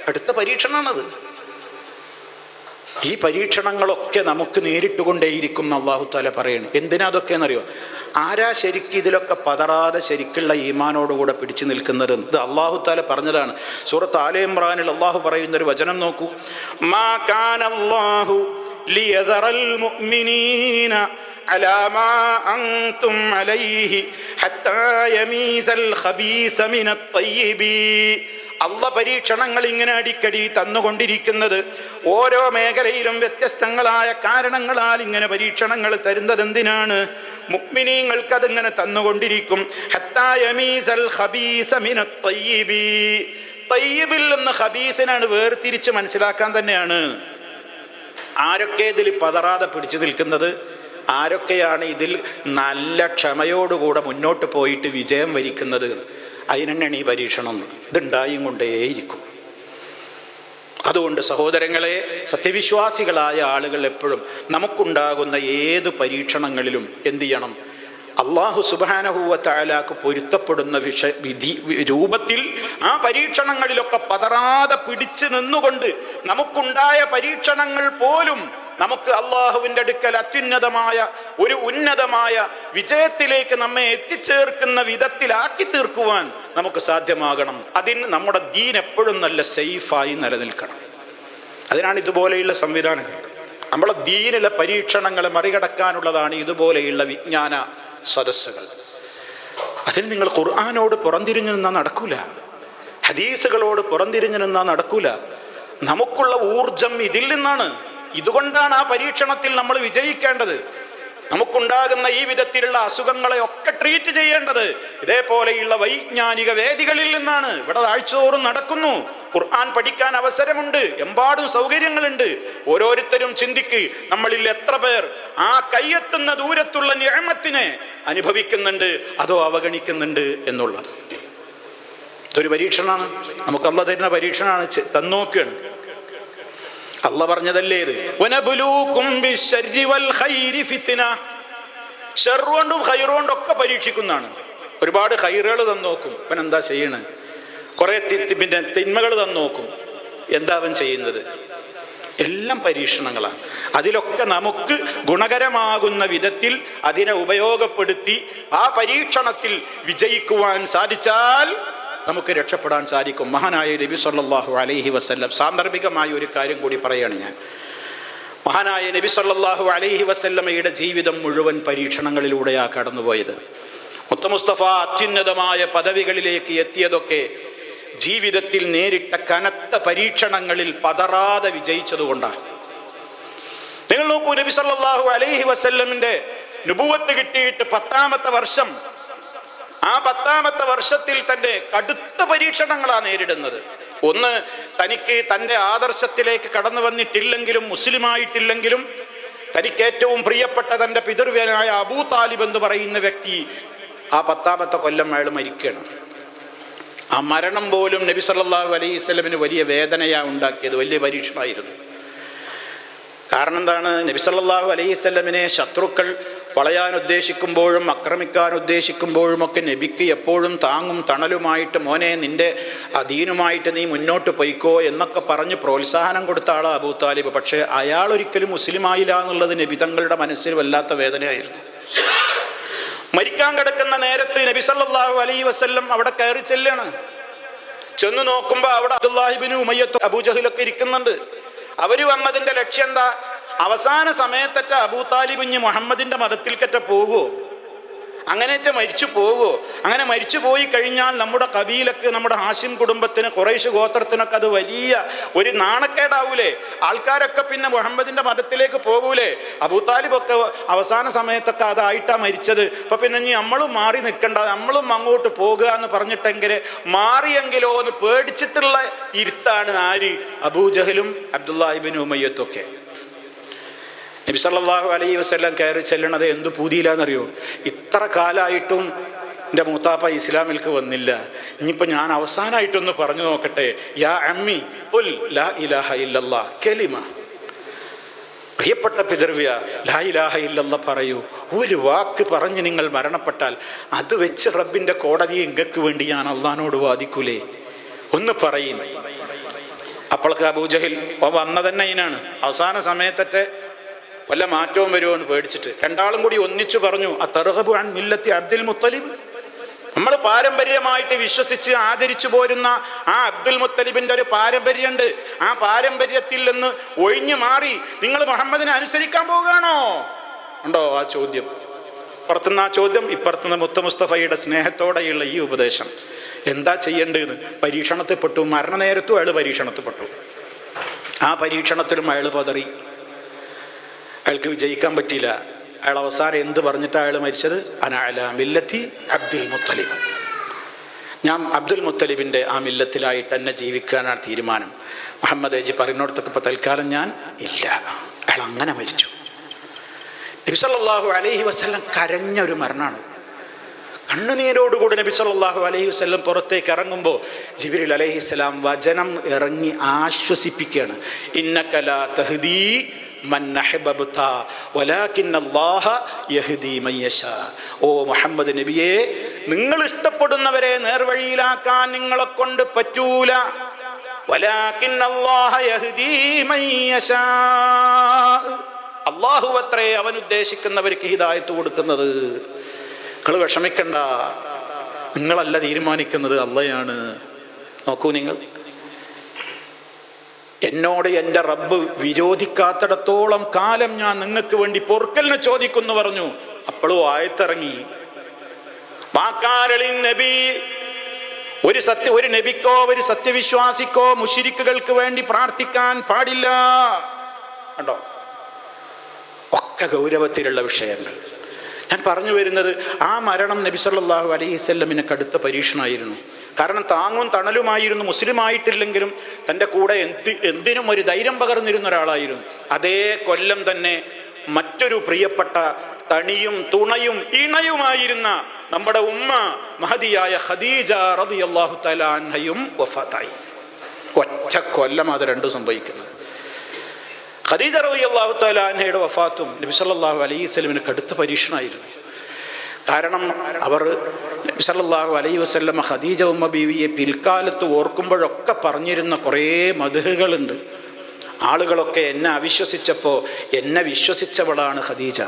അടുത്ത പരീക്ഷണമാണത്. ഈ പരീക്ഷണങ്ങളൊക്കെ നമുക്ക് നേരിട്ടുകൊണ്ടേയിരിക്കും അല്ലാഹു തആല പറയണം. എന്തിനാ അതൊക്കെ എന്നറിയോ? ആരാ ശരിക്കും ഇതിലൊക്കെ പതറാതെ ശരിക്കുള്ള ഈമാനോടുകൂടെ പിടിച്ചു നിൽക്കുന്നത്? ഇത് അല്ലാഹു തആല പറഞ്ഞതാണ്. സൂറത്ത് ആല ഇംറാനിൽ അല്ലാഹു പറയുന്നൊരു വചനം നോക്കൂ. മാ കാനല്ലാഹു ലിയദറൽ മുഅ്മിനീന അലാ മാ അൻതും അലൈഹി ഹത്താ യമീസൽ ഖബീസ മിനത് തയ്യിബി. അള്ളാഹ് പരീക്ഷണങ്ങൾ ഇങ്ങനെ അടിക്കടി തന്നുകൊണ്ടിരിക്കുന്നത് ഓരോ മേഖലയിലും വ്യത്യസ്തങ്ങളായ കാരണങ്ങളാൽ ഇങ്ങനെ പരീക്ഷണങ്ങൾ തരുന്നത് എന്തിനാണ്? മുഅ്മിനീങ്ങൾക്ക് അതിങ്ങനെ തന്നുകൊണ്ടിരിക്കും. ഹത്താ യമീസൽ ഖബീസ മിനത് തയ്യിബി. തയ്യിബിൽ നിന്ന് ഖബീസിനാണ് വേർതിരിച്ച് മനസ്സിലാക്കാൻ തന്നെയാണ്. ആരൊക്കെ ഇതിൽ പതറാതെ പിടിച്ചു നിൽക്കുന്നത്, ആരൊക്കെയാണ് ഇതിൽ നല്ല ക്ഷമയോടുകൂടെ മുന്നോട്ട് പോയിട്ട് വിജയം വരിക്കുന്നത്, അതിനെന്നാണ് ഈ പരീക്ഷണം. ഇതുണ്ടായും കൊണ്ടേയിരിക്കും. അതുകൊണ്ട് സഹോദരങ്ങളെ, സത്യവിശ്വാസികളായ ആളുകൾ എപ്പോഴും നമുക്കുണ്ടാകുന്ന ഏത് പരീക്ഷണങ്ങളിലും എന്ത് ചെയ്യണം? അല്ലാഹു സുബ്ഹാനഹു വ തആലാക്ക് പൊരുത്തപ്പെടുന്ന വിധി രൂപത്തിൽ ആ പരീക്ഷണങ്ങളിലൊക്കെ പതറാതെ പിടിച്ചു നിന്നുകൊണ്ട് നമുക്കുണ്ടായ പരീക്ഷണങ്ങൾ പോലും നമുക്ക് അള്ളാഹുവിൻ്റെ അടുക്കൽ അത്യുന്നതമായ ഒരു ഉന്നതമായ വിജയത്തിലേക്ക് നമ്മെ എത്തിച്ചേർക്കുന്ന വിധത്തിലാക്കി തീർക്കുവാൻ നമുക്ക് സാധ്യമാകണം. അതിന് നമ്മുടെ ദീൻ എപ്പോഴും നല്ല സേഫായി നിലനിൽക്കണം. അതിനാണ് ഇതുപോലെയുള്ള സംവിധാനങ്ങൾ. നമ്മളെ ദീനിലെ പരീക്ഷണങ്ങളെ മറികടക്കാനുള്ളതാണ് ഇതുപോലെയുള്ള വിജ്ഞാന സദസ്സുകൾ. അതിന് നിങ്ങൾ ഖുർആനോട് പുറംതിരിഞ്ഞു നിന്നാൽ നടക്കൂല, ഹദീസുകളോട് പുറംതിരിഞ്ഞു നിന്നാൽ നടക്കൂല. നമുക്കുള്ള ഊർജം ഇതിൽ നിന്നാണ്. ഇതുകൊണ്ടാണ് ആ പരീക്ഷണത്തിൽ നമ്മൾ വിജയിക്കേണ്ടത്. നമുക്കുണ്ടാകുന്ന ഈ വിധത്തിലുള്ള അസുഖങ്ങളെ ഒക്കെ ട്രീറ്റ് ചെയ്യേണ്ടത് ഇതേപോലെയുള്ള വൈജ്ഞാനിക വേദികളിൽ നിന്നാണ്. ഇവിടെ ആഴ്ചതോറും നടക്കുന്നു, ഖുർആൻ പഠിക്കാൻ അവസരമുണ്ട്, എമ്പാടും സൗകര്യങ്ങളുണ്ട്. ഓരോരുത്തരും ചിന്തിക്ക്, നമ്മളിൽ എത്ര പേർ ആ കയ്യെത്തുന്ന ദൂരത്തുള്ള നിഅമത്തിനെ അനുഭവിക്കുന്നുണ്ട്, അതോ അവഗണിക്കുന്നുണ്ട് എന്നുള്ളത്. ഇതൊരു പരീക്ഷണമാണ്, നമുക്ക് അല്ലാഹ് തരുന്ന പരീക്ഷണമാണ്. തന്നോക്കുകയാണ്. അല്ലാഹ് പറഞ്ഞതല്ലേ ഇത്, വനബ്ലൂകും ബിശ്ശർരി വൽ ഖൈരി ഫിത്ന. ശർറ് കൊണ്ടും ഖൈറ് കൊണ്ടും ഒക്കെ പരീക്ഷിക്കുന്നതാണ്. ഒരുപാട് ഖൈറുകൾ തന്നോക്കും. ഇവൻ എന്താ ചെയ്യണേ? കുറേ പിന്നെ തിന്മകൾ തന്നു നോക്കും. എന്താ അവൻ ചെയ്യുന്നത്? എല്ലാം പരീക്ഷണങ്ങളാണ്. അതിലൊക്കെ നമുക്ക് ഗുണകരമാകുന്ന വിധത്തിൽ അതിനെ ഉപയോഗപ്പെടുത്തി ആ പരീക്ഷണത്തിൽ വിജയിക്കുവാൻ സാധിച്ചാൽ നമുക്ക് രക്ഷപ്പെടാൻ സാധിക്കും. മഹാനായ നബി സല്ലല്ലാഹു അലൈഹി വസല്ലം, സാന്ദർഭികമായ ഒരു കാര്യം കൂടി പറയുകയാണ് ഞാൻ. മഹാനായ നബി സല്ലല്ലാഹു അലൈഹി വസല്ലമയുടെ ജീവിതം മുഴുവൻ പരീക്ഷണങ്ങളിലൂടെയാണ് കടന്നുപോയത്. മുസ്തഫ അത്യുന്നതമായ പദവികളിലേക്ക് എത്തിയതൊക്കെ ജീവിതത്തിൽ നേരിട്ട കനത്ത പരീക്ഷണങ്ങളിൽ പതറാതെ വിജയിച്ചതുകൊണ്ടാണ്. നിങ്ങൾ നോക്കൂ, നബി സല്ലല്ലാഹു അലൈഹി വസല്ലമിന്റെ നുബുവത്ത് കിട്ടിയിട്ട് 10ാമത്തെ വർഷം, ആ 10ാമത്തെ വർഷത്തിൽ തന്നെ കടുത്ത പരീക്ഷണങ്ങളാണ് നേരിടുന്നത്. ഒന്ന്, തനിക്ക് തൻ്റെ ആദർശത്തിലേക്ക് കടന്നു വന്നിട്ടില്ലെങ്കിലും മുസ്ലിമായിട്ടില്ലെങ്കിലും തനിക്ക് ഏറ്റവും പ്രിയപ്പെട്ട തൻ്റെ പിതൃവ്യനായ അബൂ താലിബ് എന്ന് പറയുന്ന വ്യക്തി ആ 10ാമത്തെ കൊല്ലം അയാൾ മരിക്കുകയാണ്. ആ മരണം പോലും നബി സല്ലല്ലാഹു അലൈഹി വസല്ലമിന് വലിയ വേദനയാണ് ഉണ്ടാക്കിയത്, വലിയ പരീക്ഷണമായിരുന്നു. കാരണം എന്താണ്? നബി സല്ലല്ലാഹു അലൈഹി വസല്ലമിനെ ശത്രുക്കൾ വളയാൻ ഉദ്ദേശിക്കുമ്പോഴും ആക്രമിക്കാൻ ഉദ്ദേശിക്കുമ്പോഴും ഒക്കെ നബിക്ക് എപ്പോഴും താങ്ങും തണലുമായിട്ട്, മോനെ നിൻ്റെ അദീനുമായിട്ട് നീ മുന്നോട്ട് പോയിക്കോ എന്നൊക്കെ പറഞ്ഞ് പ്രോത്സാഹനം കൊടുത്ത ആളാണ് അബൂ താലിബ്. പക്ഷേ അയാൾ ഒരിക്കലും മുസ്ലിമായില്ല എന്നുള്ളത് നബി തങ്ങളുടെ മനസ്സിൽ വല്ലാത്ത വേദനയായിരുന്നു. മരിക്കാൻ കിടക്കുന്ന നേരത്ത് നബി സല്ലല്ലാഹു അലൈഹി വസല്ലം അവിടെ കയറി ചെല്ലാണ്. ചെന്ന് നോക്കുമ്പോൾ അവിടെ അബ്ദുല്ലാഹി ഇബ്നു ഉമയ്യത്തും അബൂജഹലൊക്കെ ഇരിക്കുന്നുണ്ട്. അവർ വന്നതിൻ്റെ ലക്ഷ്യം എന്താ? അവസാന സമയത്തറ്റ അബൂ താലിബ് ഇഞ്ഞ് മുഹമ്മദിൻ്റെ മതത്തിൽക്കറ്റ പോകുമോ, അങ്ങനെയൊക്കെ മരിച്ചു പോകുമോ? അങ്ങനെ മരിച്ചു പോയി കഴിഞ്ഞാൽ നമ്മുടെ കബീലക്ക്, നമ്മുടെ ഹാഷിം കുടുംബത്തിന്, ഖുറൈശ് ഗോത്രത്തിനൊക്കെ അത് വലിയ ഒരു നാണക്കേടാവൂലേ? ആൾക്കാരൊക്കെ പിന്നെ മുഹമ്മദിൻ്റെ മതത്തിലേക്ക് പോകൂലേ? അബൂ താലിബൊക്കെ അവസാന സമയത്തൊക്കെ അതായിട്ടാണ് മരിച്ചത്. അപ്പം പിന്നെ ഇനി നമ്മളും മാറി നിൽക്കണ്ട, നമ്മളും അങ്ങോട്ട് പോകുക എന്ന് പറഞ്ഞിട്ടെങ്കിൽ മാറിയെങ്കിലോ എന്ന് പേടിച്ചിട്ടുള്ള ഇരുത്താണ് ആര്? അബൂജഹലും അബ്ദുല്ലാഹി ഇബ്നു ഉമയ്യത്തും ഒക്കെ. നബി സല്ലല്ലാഹു അലൈഹി വസല്ലം കയറി ചെല്ലണത് എന്ത് പൂതിയിലാണെന്നറിയോ? ഇത്ര കാലമായിട്ടും എൻ്റെ മൂത്താപ്പ ഇസ്ലാമിലേക്ക് വന്നില്ല, ഇനിയിപ്പോൾ ഞാൻ അവസാനമായിട്ടൊന്ന് പറഞ്ഞു നോക്കട്ടെ. യാ അമ്മി ഖുൽ ലാ ഇലാഹ ഇല്ലല്ലാഹ് കലിമ. പ്രിയപ്പെട്ട പിതൃവ്യ, ലാ ഇലാഹ ഇല്ലല്ലാഹ് പറയൂ. ഒരു വാക്ക് പറഞ്ഞ് നിങ്ങൾ മരണപ്പെട്ടാൽ അത് വെച്ച് റബ്ബിൻ്റെ കോടതിയെ ഇങ്ങക്ക് വേണ്ടി ഞാൻ അള്ളാഹിനോട് വാദിക്കൂലേ? ഒന്ന് പറയും. അപ്പോഴൊക്കെ അബൂജഹൽ വന്നതന്നെ ഇതിനാണ്. അവസാന സമയത്തറ്റെ വല്ല മാറ്റവും വരുമോ എന്ന് പേടിച്ചിട്ട് രണ്ടാളും കൂടി ഒന്നിച്ചു പറഞ്ഞു, അത്തർഗബു അൻ മില്ലത്തി അബ്ദുൽ മുത്തലിബ്. നമ്മൾ പാരമ്പര്യമായിട്ട് വിശ്വസിച്ച് ആദരിച്ചു പോരുന്ന ആ അബ്ദുൽ മുത്തലിബിൻ്റെ ഒരു പാരമ്പര്യമുണ്ട്. ആ പാരമ്പര്യത്തിൽ നിന്ന് ഒഴിഞ്ഞു മാറി നിങ്ങൾ മുഹമ്മദിനെ അനുസരിക്കാൻ പോവുകയാണോ? ഉണ്ടോ ആ ചോദ്യം? പുറത്തുനിന്ന് ആ ചോദ്യം, ഇപ്പുറത്തുനിന്ന് മുസ്തഫയുടെ സ്നേഹത്തോടെയുള്ള ഈ ഉപദേശം. എന്താ ചെയ്യേണ്ടതെന്ന്? പരീക്ഷണത്തിൽപ്പെട്ടു. മരണനേരത്തും അയാൾ പരീക്ഷണത്തിൽപ്പെട്ടു. ആ പരീക്ഷണത്തിലും അയാൾ പതറി. അയാൾക്ക് വിജയിക്കാൻ പറ്റിയില്ല. അയാൾ അവസാനം എന്ത് പറഞ്ഞിട്ടാണ് അയാൾ മരിച്ചത്? അന അലാ മില്ലത്തി അബ്ദുൽ മുത്തലിബ്. ഞാൻ അബ്ദുൽ മുത്തലിബിൻ്റെ ആ മില്ലത്തിലായിട്ട് തന്നെ ജീവിക്കാനാണ് തീരുമാനം. മുഹമ്മദ് ഏജി പറയുന്നിടത്തൊക്കെ ഇപ്പോൾ തൽക്കാലം ഞാൻ ഇല്ല. അയാൾ അങ്ങനെ മരിച്ചു. നബി സല്ലല്ലാഹു അലൈഹി വസല്ലം കരഞ്ഞ ഒരു മരണമാണ്. കണ്ണുനീരോടുകൂടി നബി സല്ലല്ലാഹു അലൈഹി വസല്ലം പുറത്തേക്ക് ഇറങ്ങുമ്പോൾ ജിബ്രീൽ അലൈഹിസ്സലാം വചനം ഇറങ്ങി ആശ്വസിപ്പിക്കുകയാണ്. ഇന്നക ലാ തഹ്ദീ മൻ അഹ്ബബ്ത വലാകിന്ന അല്ലാഹ യഹ്ദീ മൻ യശാ. ഓ മുഹമ്മദ് നബിയെ, നിങ്ങൾ ഇഷ്ടപ്പെടുന്നവരെ നേർവഴിയിലാക്കാൻ നിങ്ങളെ കൊണ്ട് പറ്റൂല. വലാകിന്ന അല്ലാഹ യഹ്ദീ മൻ യശാ. അല്ലാഹു അത്രേ അവൻ ഉദ്ദേശിക്കുന്നവർക്ക് ഹിദായത്ത് കൊടുക്കുന്നത്. നിങ്ങൾ വിഷമിക്കണ്ട, നിങ്ങളല്ല തീരുമാനിക്കുന്നത്, അള്ളയാണ്. നോക്കൂ നിങ്ങൾ, എന്നോട് എൻ്റെ റബ്ബ് വിരോധിക്കാത്തിടത്തോളം കാലം ഞാൻ നിങ്ങൾക്ക് വേണ്ടി പൊറുക്കലിനെ ചോദിക്കുന്നു പറഞ്ഞു. അപ്പോഴും ആയത്തിറങ്ങി, നബി ഒരു നബിക്കോ ഒരു സത്യവിശ്വാസിക്കോ മുശ്രിക്കുകൾക്ക് വേണ്ടി പ്രാർത്ഥിക്കാൻ പാടില്ല. കണ്ടോ, ഒക്കെ ഗൗരവത്തിലുള്ള വിഷയങ്ങൾ. ഞാൻ പറഞ്ഞു വരുന്നത്, ആ മരണം നബി സല്ലല്ലാഹു അലൈഹി വസല്ലമിന് കടുത്ത പരീക്ഷണമായിരുന്നു. കാരണം താങ്ങും തണലുമായിരുന്നു. മുസ്ലിമായിട്ടില്ലെങ്കിലും തൻ്റെ കൂടെ എന്തിനും ഒരു ധൈര്യം പകർന്നിരുന്ന ഒരാളായിരുന്നു. അതേ കൊല്ലം തന്നെ മറ്റൊരു പ്രിയപ്പെട്ട തണിയും തുണയും ഇണയുമായിരുന്ന നമ്മുടെ ഉമ്മ മഹദിയായ ഖദീജ റളിയല്ലാഹു തആല അൻഹയും വഫാത്തായി. ഒറ്റ കൊല്ലം അത് രണ്ടും സംഭവിക്കുന്നത്. ഖദീജ റളിയല്ലാഹു തആല അൻഹയുടെ വഫാത്തും നബി സല്ലല്ലാഹു അലൈഹി വസല്ലമിന് കടുത്ത പരീക്ഷണമായിരുന്നു. കാരണം അവർ നബി സല്ലല്ലാഹു അലൈഹി വസല്ലം ഖദീജ ഉമ്മ ബീവിയെ പിൽക്കാലത്ത് ഓർക്കുമ്പോഴൊക്കെ പറഞ്ഞിരുന്ന കുറേ മദ്ഹുകളുണ്ട്. ആളുകളൊക്കെ എന്നെ അവിശ്വസിച്ചപ്പോൾ എന്നെ വിശ്വസിച്ചവളാണ് ഖദീജ.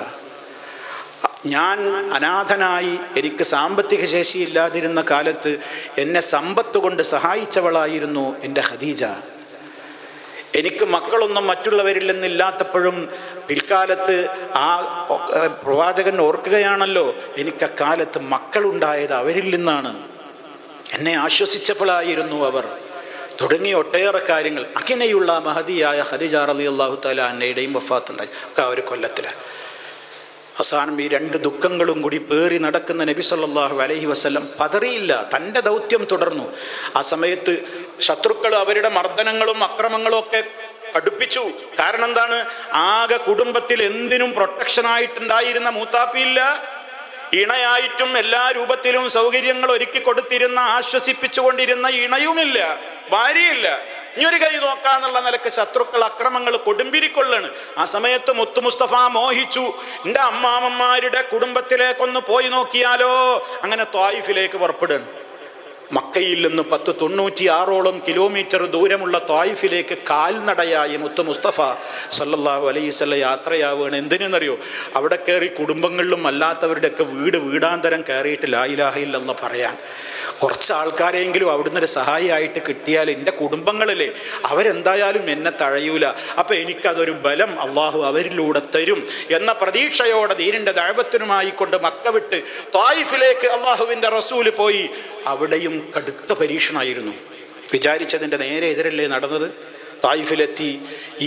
ഞാൻ അനാഥനായി എനിക്ക് സാമ്പത്തിക ശേഷിയില്ലാതിരുന്ന കാലത്ത് എന്നെ സമ്പത്ത് കൊണ്ട് സഹായിച്ചവളായിരുന്നു എൻ്റെ ഖദീജ. എനിക്ക് മക്കളൊന്നും മറ്റുള്ളവരിൽ നിന്നില്ലാത്തപ്പോഴും പിൽക്കാലത്ത് ആ പ്രവാചകൻ ഓർക്കുകയാണല്ലോ, എനിക്കക്കാലത്ത് മക്കളുണ്ടായത് അവരിൽ നിന്നാണ്, എന്നെ ആശ്വസിച്ചപ്പോഴായിരുന്നു അവർ, തുടങ്ങിയ ഒട്ടേറെ കാര്യങ്ങൾ. അങ്ങനെയുള്ള മഹദിയായ ഖദീജ റളിയല്ലാഹു തആല അൻഹയുടെയും വഫാത്തുണ്ടായി ഒക്കെ ആ ഒരു കൊല്ലത്തിലാണ്. അവസാനം ഈ രണ്ട് ദുഃഖങ്ങളും കൂടി പേറി നടക്കുന്ന നബി സല്ലല്ലാഹു അലൈഹി വസല്ലം പതറിയില്ല, തൻ്റെ ദൗത്യം തുടർന്നു. ആ സമയത്ത് ശത്രുക്കൾ അവരുടെ മർദ്ദനങ്ങളും അക്രമങ്ങളും ഒക്കെ കടുപ്പിച്ചു. കാരണം എന്താണ്? ആകെ കുടുംബത്തിൽ എന്തിനും പ്രൊട്ടക്ഷനായിട്ടുണ്ടായിരുന്ന മൂത്താപ്പിയില്ല, ഇണയായിട്ടും എല്ലാ രൂപത്തിലും സൗകര്യങ്ങൾ ഒരുക്കി കൊടുത്തിരുന്ന ആശ്വസിപ്പിച്ചുകൊണ്ടിരുന്ന ഇണയുമില്ല, ഭാര്യയില്ല. ഇനിയൊരു കൈ നോക്കാന്നുള്ള നിലക്ക് ശത്രുക്കൾ അക്രമങ്ങൾ കൊടുമ്പിരിക്കൊള്ളാണ്. ആ സമയത്ത് മുത്തു മുസ്തഫ മോഹിച്ചു, എൻ്റെ അമ്മാമ്മമാരുടെ കുടുംബത്തിലേക്കൊന്ന് പോയി നോക്കിയാലോ. അങ്ങനെ ത്വായിഫിലേക്ക് പുറപ്പെടുകയാണ്. മക്കയിൽ നിന്ന് 196 കിലോമീറ്റർ ദൂരമുള്ള ത്വായിഫിലേക്ക് കാൽനടയായി മുത്തു മുസ്തഫ സല്ലല്ലാഹു അലൈഹി വസല്ലം യാത്രയാവുകയാണ്. എന്തിനെന്നറിയോ? അവിടെ കയറി കുടുംബങ്ങളിലും അല്ലാത്തവരുടെയൊക്കെ വീടാന്തരം കയറിയിട്ട് ലാ ഇലാഹ ഇല്ലല്ലാഹ് പറയാൻ. കുറച്ച് ആൾക്കാരെങ്കിലും അവിടുന്ന് ഒരു സഹായിയായിട്ട് കിട്ടിയാൽ എൻ്റെ കുടുംബങ്ങളിലെ അവരെന്തായാലും എന്നെ തഴയൂല, അപ്പം എനിക്കതൊരു ബലം അള്ളാഹു അവരിലൂടെ തരും എന്ന പ്രതീക്ഷയോടെ ദീനിൻ്റെ ദഅവത്തിനുമായി കൊണ്ട് മക്ക വിട്ട് ത്വായിഫിലേക്ക് അള്ളാഹുവിൻ്റെ റസൂല് പോയി. അവിടെയും കടുത്ത പരീക്ഷണമായിരുന്നു. വിചാരിച്ചതിൻ്റെ നേരെ എതിരല്ലേ നടന്നത്. തായിഫിലെത്തി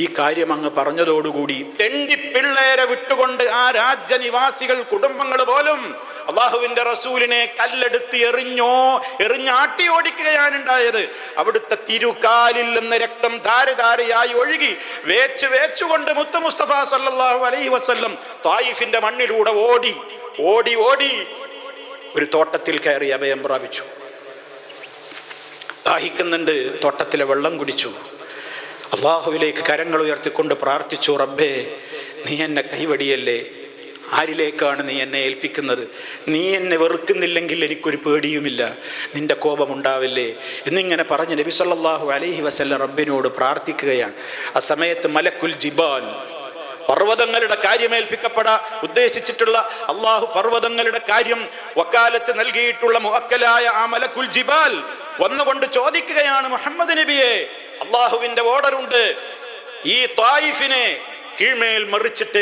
ഈ കാര്യം അങ്ങ് പറഞ്ഞതോടുകൂടി തെണ്ടിപ്പിള്ളേരെ വിട്ടുകൊണ്ട് ആ രാജ്യനിവാസികൾ കുടുംബങ്ങൾ പോലും അള്ളാഹുവിൻ്റെ റസൂലിനെ കല്ലെടുത്ത് എറിഞ്ഞാട്ടി ഓടിക്കുകയാണ് ഉണ്ടായത്. അവിടുത്തെ തിരുകാലിൽ നിന്ന് രക്തം ധാരധാരയായി ഒഴുകി വേച്ചുകൊണ്ട് മുത്തു മുസ്തഫ സല്ലല്ലാഹു അലൈഹി വസല്ലം തായിഫിന്റെ മണ്ണിലൂടെ ഓടി ഓടി ഓടി ഒരു തോട്ടത്തിൽ കയറി അഭയം പ്രാപിച്ചു. ദാഹിക്കുന്നുണ്ട്, തോട്ടത്തിലെ വെള്ളം കുടിച്ചു. അള്ളാഹുവിലേക്ക് കരങ്ങൾ ഉയർത്തിക്കൊണ്ട് പ്രാർത്ഥിച്ചു, റബ്ബേ നീ എന്നെ കൈവടിയല്ലേ, ആരിലേക്കാണ് നീ എന്നെ ഏൽപ്പിക്കുന്നത്? നീ എന്നെ വെറുക്കുന്നില്ലെങ്കിൽ എനിക്കൊരു പേടിയുമില്ല, നിന്റെ കോപമുണ്ടാവില്ലേ എന്നിങ്ങനെ പറഞ്ഞ് നബി സല്ലല്ലാഹു അലൈഹി വസല്ലം റബ്ബിനോട് പ്രാർത്ഥിക്കുകയാണ്. ആ സമയത്ത് മലക്കുൽ ജിബാൽ, പർവ്വതങ്ങളുടെ ഉദ്ദേശിച്ചിട്ടുള്ള അള്ളാഹു പർവ്വതങ്ങളുടെ കാര്യം വക്കാലത്ത് നൽകിയിട്ടുള്ള മുഅക്കലായ ആ മലക്കുൽ ജിബാൽ വന്നുകൊണ്ട് ചോദിക്കുകയാണ്, മുഹമ്മദ് നബിയെ, അള്ളാഹുവിന്റെ ഓർഡറുണ്ട്, ഈ ത്വായിഫിനെ കീഴ്മേൽ മറിച്ചിട്ട്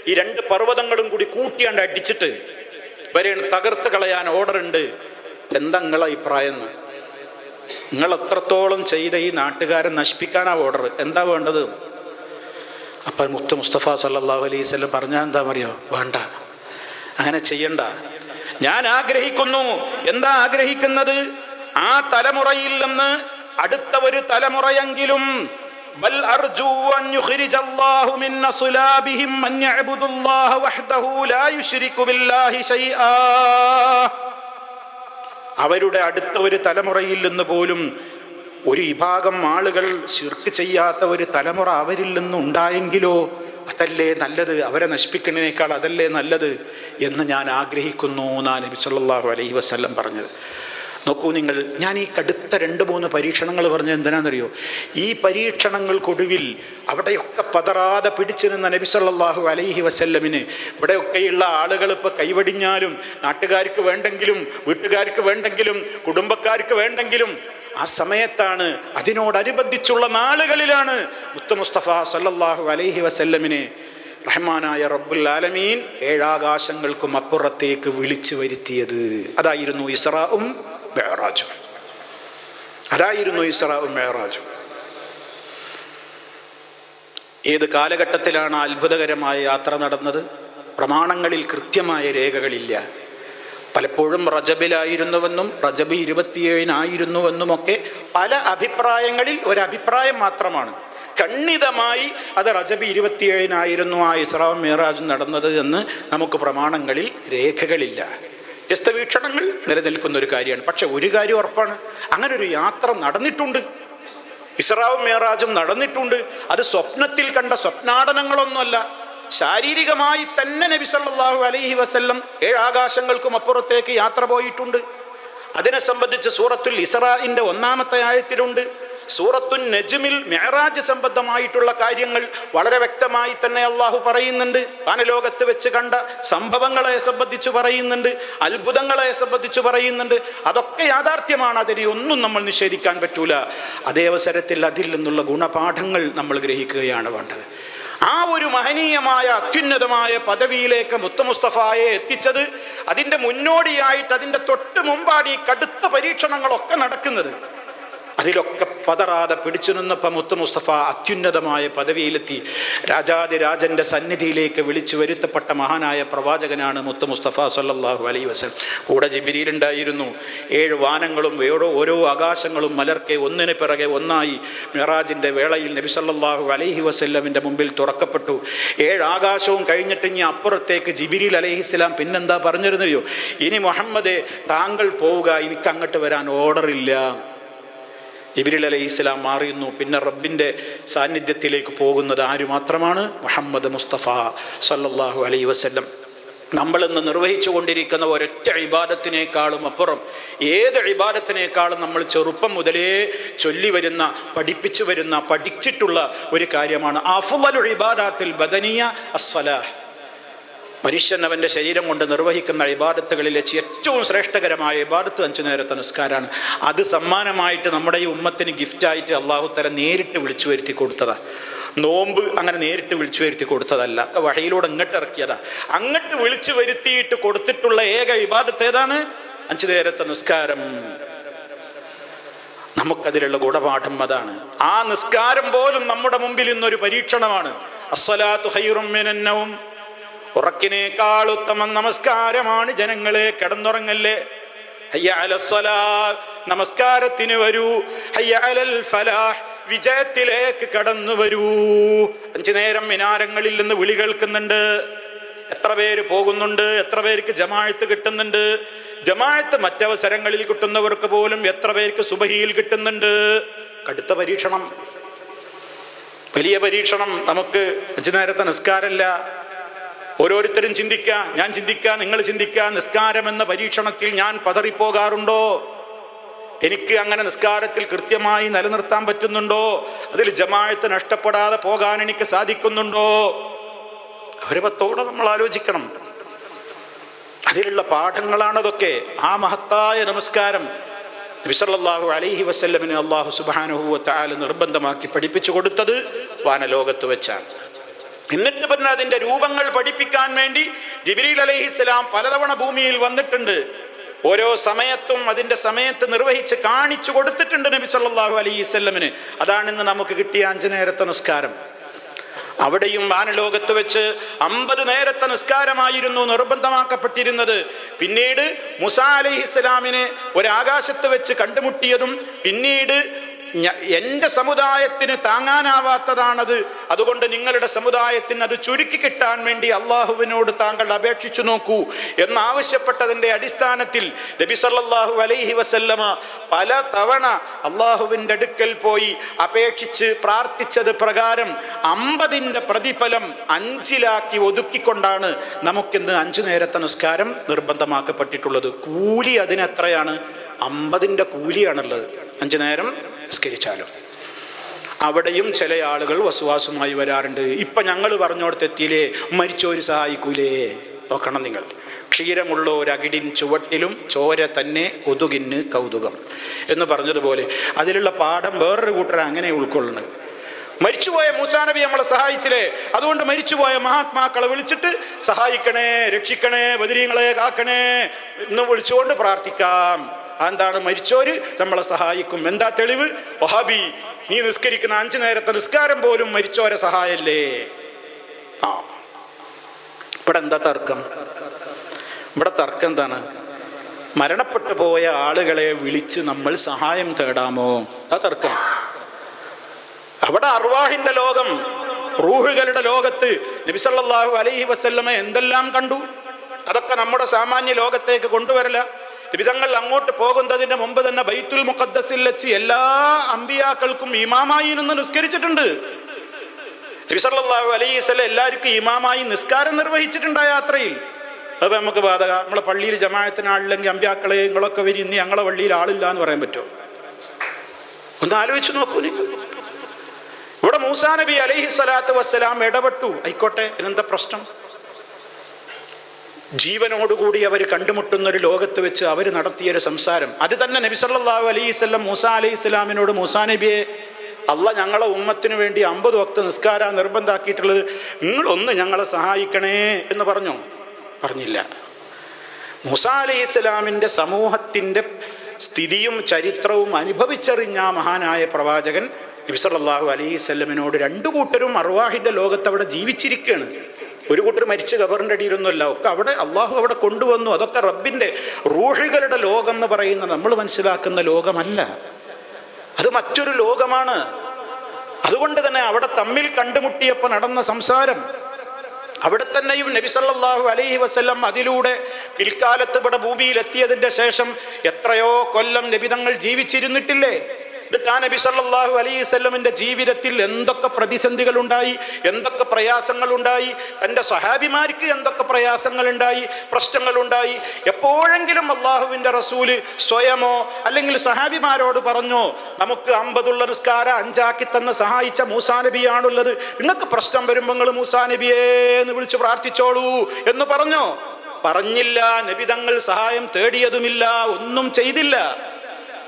ഈ രണ്ട് പർവ്വതങ്ങളും കൂടി കൂട്ടിയാണ്ട് അടിച്ചിട്ട് വരെ തകർത്ത് കളയാൻ ഓർഡറുണ്ട്. എന്താ നിങ്ങളെ അഭിപ്രായം? നിങ്ങൾ എത്രത്തോളം ചെയ്ത ഈ നാട്ടുകാരെ നശിപ്പിക്കാനാ ഓർഡർ, എന്താ വേണ്ടത്? അപ്പം മുത്തു മുസ്തഫ സല്ലല്ലാഹു അലൈഹി വസല്ലം പറഞ്ഞാൽ എന്താ അറിയോ? വേണ്ട, അങ്ങനെ ചെയ്യണ്ട. ഞാൻ ആഗ്രഹിക്കുന്നു. എന്താ ആഗ്രഹിക്കുന്നത്? ആ തലമുറയിൽ നിന്ന് അടുത്ത ഒരു തലമുറയെങ്കിലും ബൽ അർജു അൻ യുഖ്രിജല്ലാഹു മിൻ അസ്ലാബിഹിം മൻ യഅ്ബുദുല്ലാഹ വഹ്ദഹു ലാ യുശ്രികു ബില്ലാഹി ശൈആ. അവരുടെ അടുത്ത ഒരു തലമുറയിൽ നിന്ന് പോലും ഒരു വിഭാഗം ആളുകൾ ശിർക്ക് ചെയ്യാത്ത ഒരു തലമുറ അവരിൽ നിന്നുണ്ടായെങ്കിലോ അതല്ലേ നല്ലത്, അവരെ നശിപ്പിക്കുന്നതിനേക്കാൾ അതല്ലേ നല്ലത് എന്ന് ഞാൻ ആഗ്രഹിക്കുന്നു എന്നാണ് നബി സല്ലല്ലാഹു അലൈഹി വസല്ലം പറഞ്ഞത്. നോക്കൂ നിങ്ങൾ, ഞാൻ ഈ കടുത്ത 2-3 പരീക്ഷണങ്ങൾ പറഞ്ഞത് എന്തിനാണെന്നറിയോ? ഈ പരീക്ഷണങ്ങൾക്കൊടുവിൽ അവിടെയൊക്കെ പതറാതെ പിടിച്ചു നിന്ന നബി സല്ലല്ലാഹു അലൈഹി വസല്ലമിന് ഇവിടെയൊക്കെയുള്ള ആളുകൾ ഇപ്പോൾ കൈവടിഞ്ഞാലും നാട്ടുകാർക്ക് വേണ്ടെങ്കിലും വീട്ടുകാർക്ക് വേണ്ടെങ്കിലും കുടുംബക്കാർക്ക് വേണ്ടെങ്കിലും ആ സമയത്താണ്, അതിനോടനുബന്ധിച്ചുള്ള നാളുകളിലാണ് മുത്തു മുസ്തഫ സല്ലല്ലാഹു അലൈഹി വസല്ലമിനെ റഹ്മാനായ റബ്ബുൽ ആലമീൻ 7 ആകാശങ്ങൾക്കും അപ്പുറത്തേക്ക് വിളിച്ചു വരുത്തിയത്. അതായിരുന്നു ഇസ്രാഉം മിഅ്റാജും. അതായിരുന്നു ഇസ്രാഉം മിഅ്റാജും. ഏത് കാലഘട്ടത്തിലാണ് അത്ഭുതകരമായ യാത്ര നടന്നത്? പ്രമാണങ്ങളിൽ കൃത്യമായ രേഖകളില്ല. പലപ്പോഴും റജബിലായിരുന്നുവെന്നും റജബ് 27-നായിരുന്നുവെന്നുമൊക്കെ പല അഭിപ്രായങ്ങളിൽ ഒരഭിപ്രായം മാത്രമാണ്. ഖണ്ഡിതമായി അത് റജബ് 27-നായിരുന്നു ആ ഇസ്രാഉം മിഅ്റാജും നടന്നത് എന്ന് നമുക്ക് പ്രമാണങ്ങളിൽ രേഖകളില്ല. വ്യത്യസ്ത വീക്ഷണങ്ങൾ നിലനിൽക്കുന്ന ഒരു കാര്യമാണ്. പക്ഷെ ഒരു കാര്യം ഉറപ്പാണ്, അങ്ങനെ ഒരു യാത്ര നടന്നിട്ടുണ്ട്. ഇസ്രാഉം മിഅ്റാജും നടന്നിട്ടുണ്ട്. അത് സ്വപ്നത്തിൽ കണ്ട സ്വപ്നാടനങ്ങളൊന്നുമല്ല. ശാരീരികമായി തന്നെ നബി സല്ലല്ലാഹു അലൈഹി വസല്ലം 7 ആകാശങ്ങൾക്കും അപ്പുറത്തേക്ക് യാത്ര പോയിട്ടുണ്ട്. അതിനെ സംബന്ധിച്ച് സൂറത്തുൽ ഇസ്രാഇന്റെ 1-ാമത്തെ ആയത്തിലുണ്ട്. സൂറത്തുൻ നജ്മിൽ മിഅ്റാജ് സംബന്ധമായിട്ടുള്ള കാര്യങ്ങൾ വളരെ വ്യക്തമായി തന്നെ അള്ളാഹു പറയുന്നുണ്ട്. വാനലോകത്ത് വെച്ച് കണ്ട സംഭവങ്ങളെ സംബന്ധിച്ച് പറയുന്നുണ്ട്, അത്ഭുതങ്ങളെ സംബന്ധിച്ച് പറയുന്നുണ്ട്. അതൊക്കെ യാഥാർത്ഥ്യമാണ്, അതിനെ ഒന്നും നമ്മൾ നിഷേധിക്കാൻ പറ്റൂല. അതേ അവസരത്തിൽ അതിൽ നിന്നുള്ള ഗുണപാഠങ്ങൾ നമ്മൾ ഗ്രഹിക്കുകയാണ് വേണ്ടത്. ആ ഒരു മഹനീയമായ അത്യുന്നതമായ പദവിയിലേക്ക് മുത്ത് മുസ്തഫയെ എത്തിച്ചത്, അതിൻ്റെ മുന്നോടിയായിട്ട് അതിൻ്റെ തൊട്ട് മുമ്പാണ് ഈ കടുത്ത പരീക്ഷണങ്ങളൊക്കെ നടക്കുന്നത്. അതിലൊക്കെ പതറാതെ പിടിച്ചു നിന്നപ്പോൾ മുത്ത് മുസ്തഫ അത്യുന്നതമായ പദവിയിലെത്തി. രാജാതിരാജൻ്റെ സന്നിധിയിലേക്ക് വിളിച്ചു വരുത്തപ്പെട്ട മഹാനായ പ്രവാചകനാണ് മുത്ത് മുസ്തഫ സല്ലല്ലാഹു അലൈഹി വസല്ലം. കൂടെ ജിബ്രീൽ ഉണ്ടായിരുന്നു. 7 വാനങ്ങളും ഓരോ ആകാശങ്ങളും മലർക്കെ ഒന്നിന് പിറകെ ഒന്നായി മിറാജിൻ്റെ വേളയിൽ നബി സല്ലല്ലാഹു അലൈഹി വസല്ലമിൻ്റെ മുമ്പിൽ തുറക്കപ്പെട്ടു. 7 ആകാശവും കഴിഞ്ഞിട്ട് ഇനി അപ്പുറത്തേക്ക് ജിബ്രീൽ അലൈഹിസ്സലാം പിന്നെന്താ പറഞ്ഞിരുന്നോ, ഇനി മുഹമ്മദേ താങ്കൾ പോവുക, എനിക്ക് അങ്ങോട്ട് വരാൻ ഓർഡറില്ല. ജിബ്രീൽ അലൈഹിസ്സലാം മാറിയുന്നു. പിന്നെ റബ്ബിൻ്റെ സാന്നിധ്യത്തിലേക്ക് പോകുന്നത് ആര് മാത്രമാണ്? മുഹമ്മദ് മുസ്തഫ സല്ലല്ലാഹു അലൈഹി വസല്ലം. നമ്മളിന്ന് നിർവഹിച്ചു കൊണ്ടിരിക്കുന്ന ഒരൊറ്റ ഇബാദത്തിനേക്കാളും അപ്പുറം, ഏത് ഇബാദത്തിനേക്കാളും നമ്മൾ ചെറുപ്പം മുതലേ ചൊല്ലി വരുന്ന, പഠിപ്പിച്ചു വരുന്ന, പഠിച്ചിട്ടുള്ള ഒരു കാര്യമാണ് അഫ്ളലുൽ ഇബാദാത്തിൽ ബദനിയ അസ്സലാഹ്. മനുഷ്യൻ അവൻ്റെ ശരീരം കൊണ്ട് നിർവഹിക്കുന്ന ഇബാദത്തുകളിൽ വെച്ച് ഏറ്റവും ശ്രേഷ്ഠകരമായ ഇബാദത്ത് 5 നേരത്തെ നിസ്കാരമാണ്. അത് സമ്മാനമായിട്ട് നമ്മുടെ ഈ ഉമ്മത്തിന് ഗിഫ്റ്റായിട്ട് അള്ളാഹു തആല നേരിട്ട് വിളിച്ചു വരുത്തി കൊടുത്തതാണ്. നോമ്പ് അങ്ങനെ നേരിട്ട് വിളിച്ചു വരുത്തി കൊടുത്തതല്ല, വഹയിലൂടെ ഇങ്ങോട്ട് ഇറക്കിയതാ. അങ്ങോട്ട് വിളിച്ചു വരുത്തിയിട്ട് കൊടുത്തിട്ടുള്ള ഏക ഇബാദത്ത് ഏതാണ്? 5 നേരത്തെ നിസ്കാരം. നമുക്കതിലുള്ള ഗുണപാഠം അതാണ്. ആ നിസ്കാരം പോലും നമ്മുടെ മുമ്പിൽ ഇന്നൊരു പരീക്ഷണമാണ്. അസ്സലാത്തു ഖൈറും മിനൻ നൗം, ഉറക്കിനേക്കാൾ ഉത്തമം നമസ്കാരമാണ്. ജനങ്ങളെ കിടന്നുറങ്ങല്ലേ. ഹയ്യ അലസ്സലാ, നമസ്കാരത്തിന് വരൂ. ഹയ്യ അലൽ ഫലാഹ്, വിജയത്തിലേക്ക് കടന്നു വരൂ. 5 നേരം മിനാരങ്ങളിൽ നിന്ന് വിളി കേൾക്കുന്നുണ്ട്. എത്ര പേര് പോകുന്നുണ്ട്? എത്ര പേർക്ക് ജമാഅത്ത് കിട്ടുന്നുണ്ട്? ജമാഅത്ത് മറ്റവസരങ്ങളിൽ കിട്ടുന്നവർക്ക് പോലും എത്ര പേർക്ക് സുബഹിയിൽ കിട്ടുന്നുണ്ട്? കടുത്ത പരീക്ഷണം, വലിയ പരീക്ഷണം. നമുക്ക് 5 നേരത്തെ നിസ്കാരമില്ല. ഓരോരുത്തരും ചിന്തിക്കുക, ഞാൻ ചിന്തിക്കുക, നിങ്ങൾ ചിന്തിക്കുക. നിസ്കാരം എന്ന പരീക്ഷണത്തിൽ ഞാൻ പതറിപ്പോകാറുണ്ടോ? എനിക്ക് അങ്ങനെ നിസ്കാരത്തിൽ കൃത്യമായി നിലനിർത്താൻ പറ്റുന്നുണ്ടോ? അതിൽ ജമാഅത്ത് നഷ്ടപ്പെടാതെ പോകാൻ എനിക്ക് സാധിക്കുന്നുണ്ടോ? ഗൗരവത്തോടെ നമ്മൾ ആലോചിക്കണം. അതിലുള്ള പാഠങ്ങളാണതൊക്കെ. ആ മഹത്തായ നമസ്കാരം നബി സല്ലല്ലാഹു അലൈഹി വസല്ലമിന് അല്ലാഹു സുബ്ഹാനഹു വ തആല നിർബന്ധമാക്കി പഠിപ്പിച്ചു കൊടുത്തത് വാനലോകത്ത് വെച്ചാണ്. എന്നിട്ട് പിന്നെ അതിൻ്റെ രൂപങ്ങൾ പഠിപ്പിക്കാൻ വേണ്ടി ജിബ്രീൽ അലൈഹിസ്സലാം പലതവണ ഭൂമിയിൽ വന്നിട്ടുണ്ട്. ഓരോ സമയത്തും അതിൻ്റെ സമയത്ത് നിർവഹിച്ച് കാണിച്ചു കൊടുത്തിട്ടുണ്ട് നബി സല്ലല്ലാഹു അലൈഹി വസല്ലമിന്. അതാണ് ഇന്ന് നമുക്ക് കിട്ടിയ 5 നേരത്തെ നിസ്കാരം. അവിടെയും വാനലോകത്ത് വെച്ച് 50 നേരത്തെ നിസ്കാരമായിരുന്നു നിർബന്ധമാക്കപ്പെട്ടിരുന്നത്. പിന്നീട് മൂസാ അലൈഹിസ്സലാമിനെ ഒരാകാശത്ത് വെച്ച് കണ്ടുമുട്ടിയതും പിന്നീട് എൻ്റെ സമുദായത്തിന് താങ്ങാനാവാത്തതാണത്, അതുകൊണ്ട് നിങ്ങളുടെ സമുദായത്തിന് അത് ചുരുക്കി കിട്ടാൻ വേണ്ടി അള്ളാഹുവിനോട് താങ്കൾ അപേക്ഷിച്ചു നോക്കൂ എന്നാവശ്യപ്പെട്ടതിൻ്റെ അടിസ്ഥാനത്തിൽ നബി സല്ലല്ലാഹു അലൈഹി വസല്ലമ പല തവണ അള്ളാഹുവിൻ്റെ അടുക്കൽ പോയി അപേക്ഷിച്ച് പ്രാർത്ഥിച്ചത് പ്രകാരം 50ൻ്റെ പ്രതിഫലം 5ലാക്കി ഒതുക്കിക്കൊണ്ടാണ് നമുക്കിന്ന് 5 നേരത്തെ നിസ്കാരം നിർബന്ധമാക്കപ്പെട്ടിട്ടുള്ളത്. കൂലി അതിനെത്രയാണ്? 50ൻ്റെ കൂലിയാണുള്ളത് 5 നേരം നിസ്കരിച്ചാലും. അവിടെയും ചില ആളുകൾ വസ്വാസുമായി വരാറുണ്ട്. ഇപ്പം ഞങ്ങൾ പറഞ്ഞോടത്തെത്തിയില്ലേ, മരിച്ചോര് സഹായിക്കൂലേ? നോക്കണം നിങ്ങൾ. ക്ഷീരമുള്ള ഒരകിടിൻ ചുവട്ടിലും ചോര തന്നെ കൊതുകിന് കൗതുകം എന്ന് പറഞ്ഞതുപോലെ അതിലുള്ള പാഠം വേറൊരു കൂട്ടർ അങ്ങനെ ഉൾക്കൊള്ളുന്നത്. മരിച്ചുപോയ മൂസാ നബി നമ്മളെ സഹായിച്ചില്ലേ, അതുകൊണ്ട് മരിച്ചുപോയ മഹാത്മാക്കളെ വിളിച്ചിട്ട് സഹായിക്കണേ, രക്ഷിക്കണേ, ബദരീങ്ങളെ കാക്കണേ എന്ന് വിളിച്ചുകൊണ്ട് പ്രാർത്ഥിക്കാം. എന്താണ്? മരിച്ചോര് നമ്മളെ സഹായിക്കും. എന്താ തെളിവ്? വഹാബി, നീ നിസ്കരിക്കുന്ന 5 നേരത്തെ നിസ്കാരം പോലും മരിച്ചോരെ സഹായല്ലേ? ഇവിടെ എന്താ തർക്കം? ഇവിടെ തർക്കം എന്താണ്? മരണപ്പെട്ടു പോയ ആളുകളെ വിളിച്ച് നമ്മൾ സഹായം തേടാമോ? ആ തർക്കം. അവിടെ അർവാഹിന്റെ ലോകം, റൂഹുകളുടെ ലോകത്ത് നബി സല്ലല്ലാഹു അലൈഹി വസല്ലമ എന്തെല്ലാം കണ്ടു, അതൊക്കെ നമ്മുടെ സാമാന്യ ലോകത്തേക്ക് കൊണ്ടുവരല. വിധങ്ങൾ അങ്ങോട്ട് പോകുന്നതിന് മുമ്പ് തന്നെ ബൈത്തുൽ മുഖദ്ദസിൽ വെച്ച് എല്ലാ അമ്പിയാക്കൾക്കും ഇമാമായി നിന്ന് നിസ്കരിച്ചിട്ടുണ്ട്. നബി സല്ലല്ലാഹു അലൈഹി വസല്ലം എല്ലാവർക്കും ഇമാമായി നിസ്കാരം നിർവഹിച്ചിട്ടുണ്ട് ആ യാത്രയിൽ. അത് നമുക്ക് ബാധക. നമ്മളെ പള്ളിയിൽ ജമാഅത്തിന് ആളില്ലെങ്കിൽ അമ്പ്യാക്കളെ നിങ്ങളൊക്കെ വരി, ഇന്ന് ഞങ്ങളെ പള്ളിയിൽ ആളില്ല എന്ന് പറയാൻ പറ്റുമോ? ഒന്ന് ആലോചിച്ച് നോക്കൂ. ഇവിടെ മൂസാ നബി അലൈഹി സ്വലാത്തു വസ്സലാം ഇടപെട്ടു. ആയിക്കോട്ടെ, എന്താ പ്രശ്നം? ജീവനോടുകൂടി അവർ കണ്ടുമുട്ടുന്ന ഒരു ലോകത്ത് വെച്ച് അവർ നടത്തിയൊരു സംസാരം, അത് തന്നെ നബി സല്ലല്ലാഹു അലൈഹി വസല്ലം മൂസാ അലൈഹി സ്വലാമിനോട്, മൂസാ നബിയെ, അള്ളാഹ് ഞങ്ങളെ ഉമ്മത്തിന് വേണ്ടി 50 വക്ത് നിസ്കാരം നിർബന്ധാക്കിയിട്ടുള്ളത്, നിങ്ങളൊന്ന് ഞങ്ങളെ സഹായിക്കണേ എന്ന് പറഞ്ഞോ? പറഞ്ഞില്ല. മൂസാ അലൈഹി സ്വലാമിൻ്റെ സമൂഹത്തിൻ്റെ സ്ഥിതിയും ചരിത്രവും അനുഭവിച്ചറിഞ്ഞ മഹാനായ പ്രവാചകൻ നബി സല്ലല്ലാഹു അലൈഹി വസല്ലമിനോട്, 2 കൂട്ടരും അർവാഹിൻ്റെ ലോകത്ത് അവിടെ ജീവിച്ചിരിക്കുകയാണ്. ഒരു കൂട്ടർ മരിച്ച് ഖബറിൻ്റെ അടിയിലൊന്നുമല്ല, ഒക്കെ അവിടെ അള്ളാഹു അവിടെ കൊണ്ടുവന്നു. അതൊക്കെ റബ്ബിൻ്റെ റൂഹുകളുടെ ലോകം എന്ന് പറയുന്ന നമ്മൾ മനസ്സിലാക്കുന്ന ലോകമല്ല, അത് മറ്റൊരു ലോകമാണ്. അതുകൊണ്ട് തന്നെ അവിടെ തമ്മിൽ കണ്ടുമുട്ടിയപ്പോൾ നടന്ന സംസാരം, അവിടെ തന്നെയും നബി സല്ലല്ലാഹു അലൈഹി വസല്ലം അതിലൂടെ പിൽക്കാലത്ത് ഇവിടെ ഭൂമിയിൽ എത്തിയതിൻ്റെ ശേഷം എത്രയോ കൊല്ലം നബി തങ്ങൾ ജീവിച്ചിരുന്നിട്ടില്ലേ? എന്നിട്ട് ആ നബി സല്ലല്ലാഹു അലൈഹി വസല്ലമിൻ്റെ ജീവിതത്തിൽ എന്തൊക്കെ പ്രതിസന്ധികളുണ്ടായി, എന്തൊക്കെ പ്രയാസങ്ങളുണ്ടായി, തൻ്റെ സ്വഹാബിമാർക്ക് എന്തൊക്കെ പ്രയാസങ്ങളുണ്ടായി, പ്രശ്നങ്ങളുണ്ടായി. എപ്പോഴെങ്കിലും അള്ളാഹുവിൻ്റെ റസൂല് സ്വയമോ അല്ലെങ്കിൽ സ്വഹാബിമാരോട് പറഞ്ഞോ, നമുക്ക് 50 നിസ്കാരം 5 ആക്കി തന്ന് സഹായിച്ച മൂസാ നബിയാണുള്ളത്, നിങ്ങൾക്ക് പ്രശ്നം വരുമ്പോൾ നിങ്ങൾ മൂസാ നബിയേ എന്ന് വിളിച്ച് പ്രാർത്ഥിച്ചോളൂ എന്ന് പറഞ്ഞോ? പറഞ്ഞില്ല. നബി തങ്ങൾ സഹായം തേടിയതുമില്ല, ഒന്നും ചെയ്തില്ല.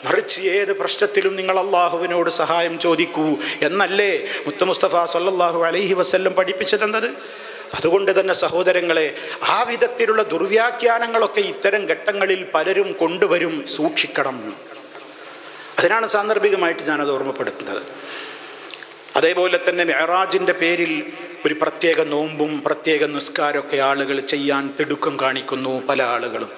മറിച്ച് ഏത് പ്രശ്നത്തിലും നിങ്ങൾ അള്ളാഹുവിനോട് സഹായം ചോദിക്കൂ എന്നല്ലേ മുത്ത മുസ്തഫ സല്ലല്ലാഹു അലൈഹി വസല്ലം പഠിപ്പിച്ചിരുന്നത്? അതുകൊണ്ട് തന്നെ സഹോദരങ്ങളെ, ആ വിധത്തിലുള്ള ദുർവ്യാഖ്യാനങ്ങളൊക്കെ ഇത്തരം ഘട്ടങ്ങളിൽ പലരും കൊണ്ടുവരും, സൂക്ഷിക്കണം. അതിനാണ് സാന്ദർഭികമായിട്ട് ഞാനത് ഓർമ്മപ്പെടുത്തുന്നത്. അതേപോലെ തന്നെ മെഹറാജിൻ്റെ പേരിൽ ഒരു പ്രത്യേക നോമ്പും പ്രത്യേക നിസ്കാരമൊക്കെ ആളുകൾ ചെയ്യാൻ തിടുക്കം കാണിക്കുന്നു. പല ആളുകളും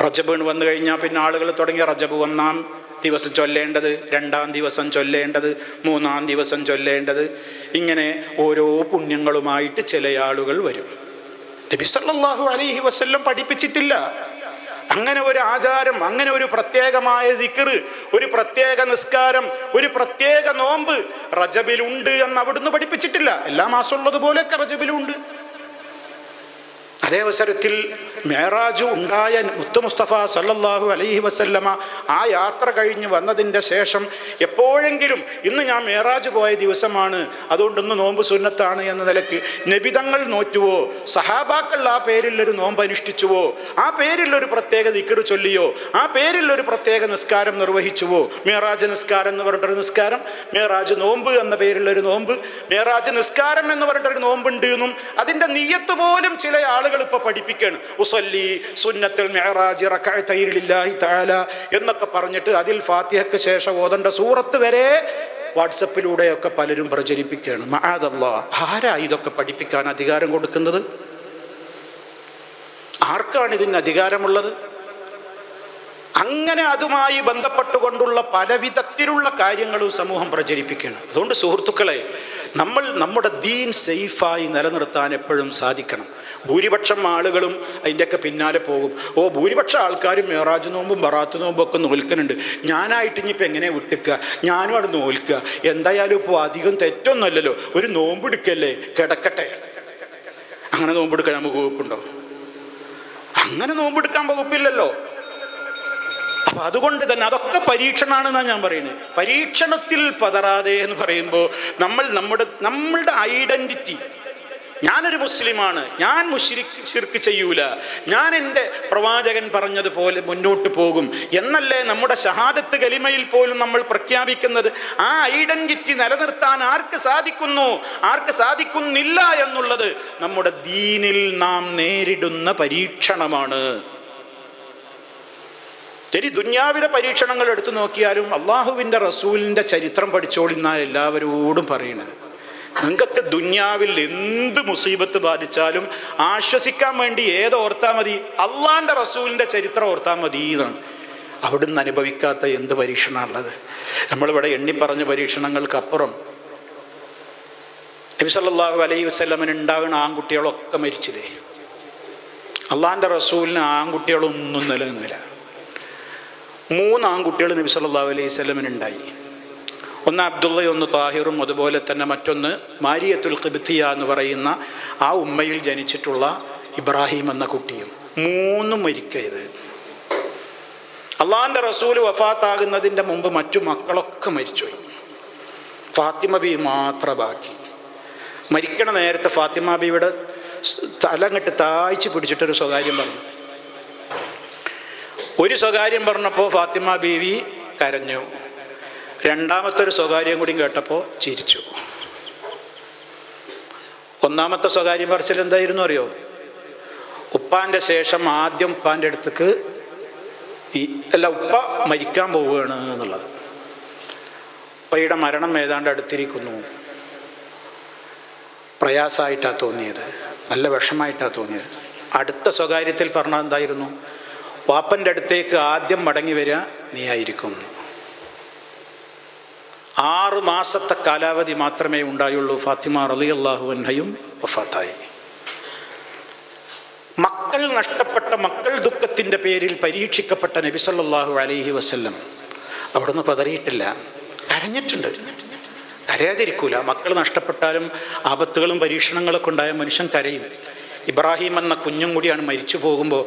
റജബ് വന്നു കഴിഞ്ഞാൽ പിന്നെ ആളുകൾ തുടങ്ങിയ റജബ് 1-ാം ദിവസം ചൊല്ലേണ്ടത്, 2-ാം ദിവസം ചൊല്ലേണ്ടത്, 3-ാം ദിവസം ചൊല്ലേണ്ടത്, ഇങ്ങനെ ഓരോ പുണ്യങ്ങളുമായിട്ട് ചില ആളുകൾ വരും. നബി സല്ലല്ലാഹു അലൈഹി വസല്ലം പഠിപ്പിച്ചിട്ടില്ല അങ്ങനെ ഒരു ആചാരം, അങ്ങനെ ഒരു പ്രത്യേകമായ ദിക്ർ, ഒരു പ്രത്യേക നിസ്കാരം, ഒരു പ്രത്യേക നോമ്പ് റജബിലുണ്ട് എന്ന് അവിടുന്ന് പഠിപ്പിച്ചിട്ടില്ല. എല്ലാ മാസം ഉള്ളതുപോലെയൊക്കെ റജബിലുണ്ട്. അതേ അവസരത്തിൽ മെഹറാജ് ഉണ്ടായ മുത്ത് മുസ്തഫ സല്ലല്ലാഹു അലൈഹി വസല്ലമ ആ യാത്ര കഴിഞ്ഞ് വന്നതിൻ്റെ ശേഷം എപ്പോഴെങ്കിലും ഇന്ന് ഞാൻ മെഹറാജ് പോയ ദിവസമാണ്, അതുകൊണ്ടൊന്ന് നോമ്പ് സുന്നത്താണ് എന്ന നിലയ്ക്ക് നബിതങ്ങൾ നോറ്റുവോ, സഹാബാക്കൾ ആ പേരിലൊരു നോമ്പ് അനുഷ്ഠിച്ചുവോ, ആ പേരിലൊരു പ്രത്യേക ദിക്ർ ചൊല്ലിയോ, ആ പേരിലൊരു പ്രത്യേക നിസ്കാരം നിർവഹിച്ചുവോ? മെഹറാജ് നിസ്കാരം എന്ന് പറഞ്ഞിട്ടൊരു നിസ്കാരം, മെഹറാജ് നോമ്പ് എന്ന പേരിലൊരു നോമ്പ്, മെഹറാജ് നിസ്കാരം എന്ന് പറഞ്ഞിട്ടൊരു നോമ്പുണ്ട് എന്നും അതിൻ്റെ നിയ്യത്ത് പോലും ചില ആളുകൾ ഇപ്പോൾ പഠിപ്പിക്കുകയാണ്. ഉസല്ലി സുന്നത്തുൽ മിഅ്റാജ് റകഅതൈൻ ലില്ലാഹി തആല എന്നൊക്കെ പറഞ്ഞിട്ട് അതിൽ ഫാത്തിഹയ്ക്ക് ശേഷം ഓതേണ്ട സൂറത്ത് വരെ വാട്സപ്പിലൂടെയൊക്കെ പലരും പ്രചരിപ്പിക്കുകയാണ്. മഅദല്ലാഹ്, ആരാ ഇതൊക്കെ പഠിപ്പിക്കാൻ അധികാരം കൊടുക്കുന്നത്? ആർക്കാണ് ഇതിന് അധികാരമുള്ളത്? അങ്ങനെ അതുമായി ബന്ധപ്പെട്ടുകൊണ്ടുള്ള പലവിധത്തിലുള്ള കാര്യങ്ങളും സമൂഹം പ്രചരിപ്പിക്കുകയാണ്. അതുകൊണ്ട് സുഹൃത്തുക്കളെ, നമ്മൾ നമ്മുടെ ദീൻ സേഫായി നിലനിർത്താൻ എപ്പോഴും സാധിക്കണം. ഭൂരിപക്ഷം ആളുകളും അതിൻ്റെയൊക്കെ പിന്നാലെ പോകും. ഭൂരിപക്ഷം ആൾക്കാരും മെഹറാജ് നോമ്പും ബറാത്ത് നോമ്പും ഒക്കെ നോൽക്കുന്നുണ്ട്, ഞാനായിട്ട് ഇനിയിപ്പോൾ എങ്ങനെ വിട്ടുക്കുക, ഞാനും അവിടെ നോൽക്കുക, എന്തായാലും ഇപ്പോൾ അധികം തെറ്റൊന്നുമല്ലല്ലോ, ഒരു നോമ്പെടുക്കല്ലേ, കിടക്കട്ടെ. അങ്ങനെ നോമ്പെടുക്കാൻ നമുക്ക് വകുപ്പുണ്ടോ? അങ്ങനെ നോമ്പെടുക്കാൻ വകുപ്പില്ലല്ലോ. അപ്പം അതുകൊണ്ട് തന്നെ അതൊക്കെ പരീക്ഷണമാണെന്നാണ് ഞാൻ പറയുന്നത്. പരീക്ഷണത്തിൽ പതറാതെ എന്ന് പറയുമ്പോൾ നമ്മളുടെ ഐഡൻറ്റിറ്റി, ഞാനൊരു മുസ്ലിമാണ്, ഞാൻ ശിർക്ക് ചെയ്യൂല, ഞാൻ എൻ്റെ പ്രവാചകൻ പറഞ്ഞതുപോലെ മുന്നോട്ട് പോകും എന്നല്ലേ നമ്മുടെ ഷഹാദത്ത് കലിമയിൽ പോലും നമ്മൾ പ്രഖ്യാപിക്കുന്നത്. ആ ഐഡൻറ്റിറ്റി നിലനിർത്താൻ ആർക്ക് സാധിക്കുന്നു, ആർക്ക് സാധിക്കുന്നില്ല എന്നുള്ളത് നമ്മുടെ ദീനിൽ നാം നേരിടുന്ന പരീക്ഷണമാണ്. ശരി, ദുന്യാവിലെ പരീക്ഷണങ്ങൾ എടുത്തു നോക്കിയാലും അള്ളാഹുവിൻ്റെ റസൂലിൻ്റെ ചരിത്രം പഠിച്ചോളിന്നാണ് എല്ലാവരോടും പറയുന്നത്. നിങ്ങൾക്ക് ദുന്യാവിൽ എന്ത് മുസീബത്ത് ബാധിച്ചാലും ആശ്വസിക്കാൻ വേണ്ടി ഏതോർത്താൽ മതി? അള്ളാഹിൻ്റെ റസൂലിൻ്റെ ചരിത്രം ഓർത്താൽ മതി എന്നാണ്. അവിടുന്ന് അനുഭവിക്കാത്ത എന്ത് പരീക്ഷണമാണുള്ളത്? നമ്മളിവിടെ എണ്ണിപ്പറഞ്ഞ പരീക്ഷണങ്ങൾക്കപ്പുറം നബി സല്ലല്ലാഹു അലൈഹി വസല്ലമന് ഉണ്ടാകുന്ന ആൺകുട്ടികളൊക്കെ മരിച്ചില്ലേ? അള്ളാഹിൻ്റെ റസൂലിന് ആൺകുട്ടികളൊന്നും നിലനിന്നില്ല. 3 ആൺകുട്ടികൾ നബി സല്ലല്ലാഹു അലൈഹി വസല്ലമന് ഉണ്ടായി. ഒന്ന് അബ്ദുള്ളയും ഒന്ന് താഹിറും, അതുപോലെ തന്നെ മറ്റൊന്ന് മാരിയത്തുൽ ഖിബ്തിയ എന്ന് പറയുന്ന ആ ഉമ്മയിൽ ജനിച്ചിട്ടുള്ള ഇബ്രാഹിം എന്ന കുട്ടിയും. മൂന്നും മരിക്കരുത്. അള്ളാഹിൻ്റെ റസൂൽ വഫാത്താകുന്നതിൻ്റെ മുമ്പ് മറ്റു മക്കളൊക്കെ മരിച്ചുപോയി. ഫാത്തിമ ബി മാത്രം ബാക്കി. മരിക്കണ നേരത്തെ ഫാത്തിമ ബിയുടെ തലങ്ങട്ട് താഴ്ച പിടിച്ചിട്ടൊരു സ്വകാര്യം പറഞ്ഞു. ഒരു സ്വകാര്യം പറഞ്ഞപ്പോൾ ഫാത്തിമ ബീവി കരഞ്ഞു. രണ്ടാമത്തെ ഒരു സ്വകാര്യം കൂടി കേട്ടപ്പോൾ ചിരിച്ചു. ഒന്നാമത്തെ സ്വകാര്യം പറച്ചിൽ എന്തായിരുന്നു അറിയോ? ഉപ്പാൻ്റെ ശേഷം ആദ്യം ഉപ്പാൻ്റെ അടുത്തേക്ക് ഉപ്പ മരിക്കാൻ പോവുകയാണ് എന്നുള്ളത്. ഉപ്പയുടെ മരണം ഏതാണ്ട് അടുത്തിരിക്കുന്നു. പ്രയാസമായിട്ടാണ് തോന്നിയത്, നല്ല വിഷമായിട്ടാണ് തോന്നിയത്. അടുത്ത സ്വകാര്യത്തിൽ പറഞ്ഞാൽ എന്തായിരുന്നു? വാപ്പൻ്റെ അടുത്തേക്ക് ആദ്യം മടങ്ങി വരിക നീ ആയിരിക്കും. 6 മാസത്തെ കാലാവധി മാത്രമേ ഉണ്ടായുള്ളൂ. ഫാത്തിമ റളിയല്ലാഹു അൻഹയും വഫാത്തായി. മക്കൾ നഷ്ടപ്പെട്ട, മക്കൾ ദുഃഖത്തിൻ്റെ പേരിൽ പരീക്ഷിക്കപ്പെട്ട നബി സല്ലല്ലാഹു അലൈഹി വസല്ലം അവിടുന്ന് പതറിയിട്ടില്ല, കരഞ്ഞിട്ടുണ്ട്. കരയാതിരിക്കൂല. മക്കൾ നഷ്ടപ്പെട്ടാലും ആപത്തുകളും പരീക്ഷണങ്ങളൊക്കെ ഉണ്ടായ മനുഷ്യൻ കരയും. ഇബ്രാഹിം എന്ന കുഞ്ഞും കൂടിയാണ് മരിച്ചു പോകുമ്പോൾ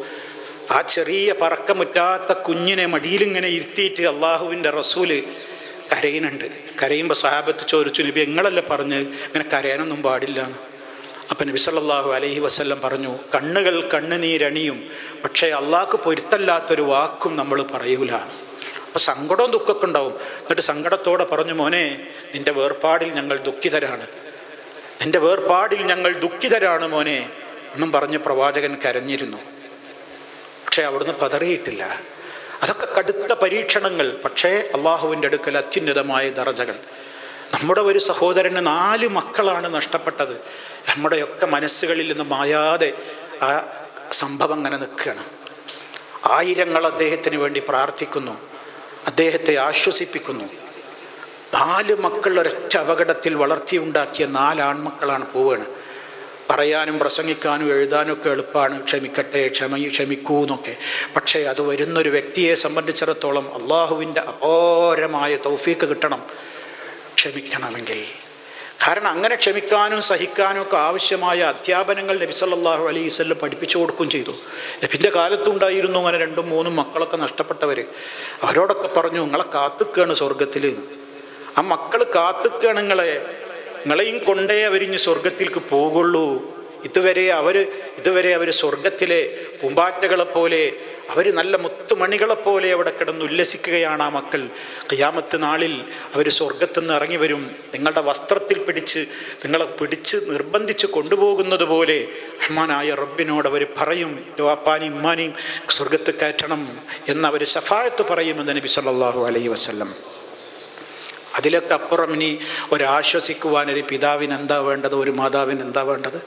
ആ ചെറിയ പറക്കമുറ്റാത്ത കുഞ്ഞിനെ മടിയിലിങ്ങനെ ഇരുത്തിയിട്ട് അള്ളാഹുവിൻ്റെ റസൂല് കരയുന്നുണ്ട്. കരയുമ്പോൾ സഹാബത്ത് ചോദിച്ചു, നബി നിങ്ങളല്ലേ പറഞ്ഞ് ഇങ്ങനെ കരയാനൊന്നും പാടില്ല എന്ന്. അപ്പം നബി സല്ലല്ലാഹു അലൈഹി വസല്ലം പറഞ്ഞു, കണ്ണുകൾ കണ്ണുനീരണിയും, പക്ഷേ അള്ളാഹ്ക്ക് പൊരുത്തല്ലാത്തൊരു വാക്കും നമ്മൾ പറയൂല. അപ്പോൾ സങ്കടവും ദുഃഖമൊക്കെ ഉണ്ടാവും. എന്നിട്ട് സങ്കടത്തോടെ പറഞ്ഞു, മോനെ നിൻ്റെ വേർപാടിൽ ഞങ്ങൾ ദുഃഖിതരാണ്, നിൻ്റെ വേർപാടിൽ ഞങ്ങൾ ദുഃഖിതരാണ് മോനെ എന്നും പറഞ്ഞ് പ്രവാചകൻ കരഞ്ഞിരുന്നു. പക്ഷേ അവിടുന്ന് പതറിയിട്ടില്ല. അതൊക്കെ കടുത്ത പരീക്ഷണങ്ങൾ, പക്ഷേ അള്ളാഹുവിൻ്റെ അടുക്കൽ അത്യുന്നതമായ ദറജകൾ. നമ്മുടെ ഒരു സഹോദരന് 4 മക്കളാണ് നഷ്ടപ്പെട്ടത്. നമ്മുടെയൊക്കെ മനസ്സുകളിൽ നിന്ന് മായാതെ ആ സംഭവം അങ്ങനെ നിൽക്കുകയാണ്. ആയിരങ്ങൾ അദ്ദേഹത്തിന് വേണ്ടി പ്രാർത്ഥിക്കുന്നു, അദ്ദേഹത്തെ ആശ്വസിപ്പിക്കുന്നു. 4 മക്കൾ ഒരൊറ്റ അപകടത്തിൽ വളർത്തിയുണ്ടാക്കിയ 4 ആൺമക്കളാണ് പോവുകയാണ്. പറയാനും പ്രസംഗിക്കാനും എഴുതാനും ഒക്കെ എളുപ്പമാണ്, ക്ഷമിക്കട്ടെ, ക്ഷമിക്കൂ എന്നൊക്കെ. പക്ഷേ അത് വരുന്നൊരു വ്യക്തിയെ സംബന്ധിച്ചിടത്തോളം അള്ളാഹുവിൻ്റെ അപാരമായ തൗഫീക്ക് കിട്ടണം ക്ഷമിക്കണമെങ്കിൽ. കാരണം അങ്ങനെ ക്ഷമിക്കാനും സഹിക്കാനും ഒക്കെ ആവശ്യമായ അധ്യാപനങ്ങൾ നബി സല്ലല്ലാഹു അലൈഹി വസല്ലം പഠിപ്പിച്ചു കൊടുക്കുകയും ചെയ്തു. നബിൻ്റെ കാലത്തുണ്ടായിരുന്നു അങ്ങനെ 2-3 മക്കളൊക്കെ നഷ്ടപ്പെട്ടവർ. അവരോടൊക്കെ പറഞ്ഞു, നിങ്ങളെ കാത്തുക്കുകയാണ് സ്വർഗത്തിൽ. ആ മക്കൾ കാത്തുക്കുകയാണ് നിങ്ങളെയും കൊണ്ടേ അവരിഞ്ഞ് സ്വർഗത്തിലേക്ക് പോകുള്ളൂ. ഇതുവരെ അവർ സ്വർഗത്തിലെ പൂമ്പാറ്റകളെപ്പോലെ, അവർ നല്ല മുത്തുമണികളെപ്പോലെ അവിടെ കിടന്ന് ഉല്ലസിക്കുകയാണ് ആ മക്കൾ. ഖിയാമത്ത് നാളിൽ അവർ സ്വർഗത്തുനിന്ന് ഇറങ്ങി വരും. നിങ്ങളുടെ വസ്ത്രത്തിൽ നിങ്ങളെ പിടിച്ച് നിർബന്ധിച്ച് കൊണ്ടുപോകുന്നത് പോലെ റഹ്മാനായ റബ്ബിനോട് അവർ പറയും, വാപ്പാനെയും ഉമ്മാനെയും സ്വർഗത്ത് കയറ്റണം എന്നവർ ശഫാഅത്ത് പറയുമെന്ന് നബി സല്ലല്ലാഹു അലൈഹി വസല്ലം. അതിലൊക്കെ അപ്പുറം ഇനി ഒരാശ്വസിക്കുവാൻ ഒരു പിതാവിന് എന്താ വേണ്ടത്, ഒരു മാതാവിന് എന്താ വേണ്ടത്?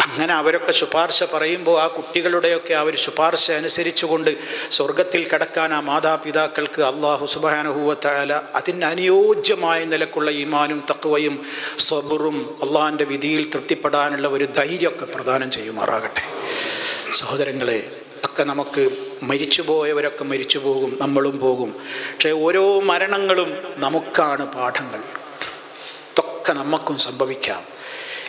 അങ്ങനെ അവരൊക്കെ ശുപാർശ പറയുമ്പോൾ ആ കുട്ടികളുടെയൊക്കെ അവർ ശുപാർശ അനുസരിച്ചുകൊണ്ട് സ്വർഗത്തിൽ കിടക്കാൻ ആ മാതാപിതാക്കൾക്ക് അല്ലാഹു സുബ്ഹാനഹു വ തആല അതിന് അനുയോജ്യമായ നിലക്കുള്ള ഈമാനും തഖ്വയും സബറും അള്ളാഹിൻ്റെ വിധിയിൽ തൃപ്തിപ്പെടാനുള്ള ഒരു ധൈര്യമൊക്കെ പ്രദാനം ചെയ്യുമാറാകട്ടെ. സഹോദരങ്ങളെ, ഒക്കെ നമുക്ക് മരിച്ചുപോയവരൊക്കെ മരിച്ചു പോകും, നമ്മളും പോകും. പക്ഷേ ഓരോ മരണങ്ങളും നമുക്കാണ് പാഠങ്ങൾ. ഇതൊക്കെ നമുക്കും സംഭവിക്കാം,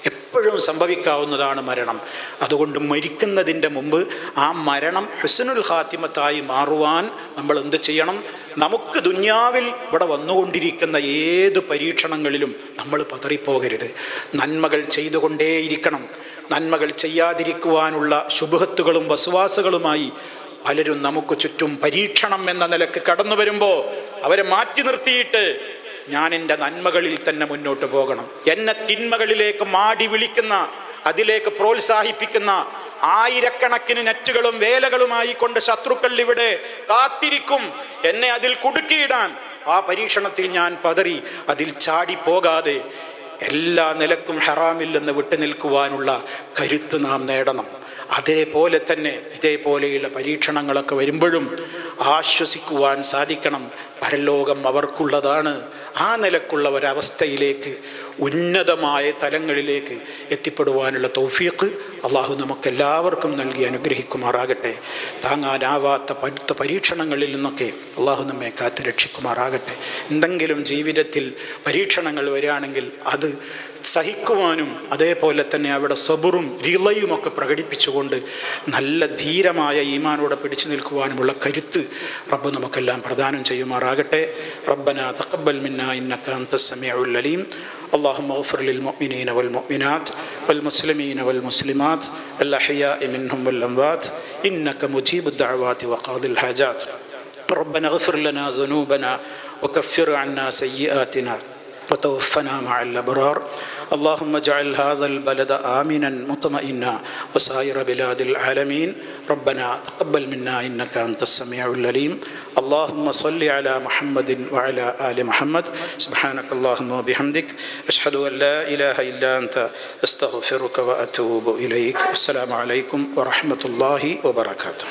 എപ്പോഴും സംഭവിക്കാവുന്നതാണ് മരണം. അതുകൊണ്ട് മരിക്കുന്നതിൻ്റെ മുമ്പ് ആ മരണം ഹുസ്നുൽ ഖാത്തിമത്തായി മാറുവാൻ നമ്മൾ എന്ത് ചെയ്യണം? നമുക്ക് ദുനിയാവിൽ ഇവിടെ വന്നുകൊണ്ടിരിക്കുന്ന ഏത് പരീക്ഷണങ്ങളിലും നമ്മൾ പതറിപ്പോകരുത്. നന്മകൾ ചെയ്തുകൊണ്ടേയിരിക്കണം. നന്മകൾ ചെയ്യാതിരിക്കുവാനുള്ള ശുബ്ഹത്തുകളും വസ്വാസുകളുമായി പലരും നമുക്ക് ചുറ്റും പരീക്ഷണം എന്ന നിലക്ക് കടന്നു വരുമ്പോൾ അവരെ മാറ്റി നിർത്തിയിട്ട് ഞാൻ എൻ്റെ നന്മകളിൽ തന്നെ മുന്നോട്ട് പോകണം. എന്നെ തിന്മകളിലേക്ക് മാടി വിളിക്കുന്ന, അതിലേക്ക് പ്രോത്സാഹിപ്പിക്കുന്ന ആയിരക്കണക്കിന് നെറ്റുകളും വേലകളുമായി കൊണ്ട് ശത്രുക്കൾ ഇവിടെ കാത്തിരിക്കും എന്നെ അതിൽ കുടുക്കിയിടാൻ. ആ പരീക്ഷണത്തിൽ ഞാൻ പതറി അതിൽ ചാടിപ്പോകാതെ എല്ലാ നിലക്കും ഹറാമിൽ നിന്ന് വിട്ടുനിൽക്കുവാനുള്ള കരുത്ത് നാം നേടണം. അതേപോലെ തന്നെ ഇതേപോലെയുള്ള പരീക്ഷണങ്ങളൊക്കെ വരുമ്പോഴും ആശ്വസിക്കുവാൻ സാധിക്കണം. പരലോകം അവർക്കുള്ളതാണ്. ആ നിലക്കുള്ള ഒരവസ്ഥയിലേക്ക് ഉന്നതമായ തലങ്ങളിലേക്ക് എത്തിപ്പെടുവാനുള്ള തൗഫീഖ് അള്ളാഹു നമുക്കെല്ലാവർക്കും നൽകി അനുഗ്രഹിക്കുമാറാകട്ടെ. താങ്ങാനാവാത്ത പരീക്ഷണങ്ങളിൽ നിന്നൊക്കെ അള്ളാഹു നമ്മെ കാത്ത് രക്ഷിക്കുമാറാകട്ടെ. എന്തെങ്കിലും ജീവിതത്തിൽ പരീക്ഷണങ്ങൾ വരികയാണെങ്കിൽ അത് സഹിക്കുവാനും അതേപോലെ തന്നെ അവിടെ സബറും റിളയുമൊക്കെ പ്രകടിപ്പിച്ചുകൊണ്ട് നല്ല ധീരമായ ഈമാനോടെ പിടിച്ചു നിൽക്കുവാനുമുള്ള കരുത്ത് റബ്ബ് നമുക്കെല്ലാം പ്രദാനം ചെയ്യുമാറാകട്ടെ. റബ്ബനാ തഖബ്ബൽ മിന്നാ ഇന്നക അൻതസ് സമീഉൽ അലീം. اللهم اغفر للمؤمنين والمؤمنات والمسلمين والمسلمات الأحياء منهم والأموات إنك مجيب الدعوات وقاضي الحاجات. ربنا اغفر لنا ذنوبنا وكفر عنا سيئاتنا وتوفنا مع الأبرار. اللهم اجعل هذا البلد آمنا مطمئنا وسائر بلاد العالمين. ربنا تقبل منا إنك أنت السميع العليم. اللهم صل على محمد وعلى آل محمد. سبحانك اللهم وبحمدك أشهد أن لا إله إلا أنت أستغفرك وأتوب إليك. السلام عليكم ورحمة الله وبركاته.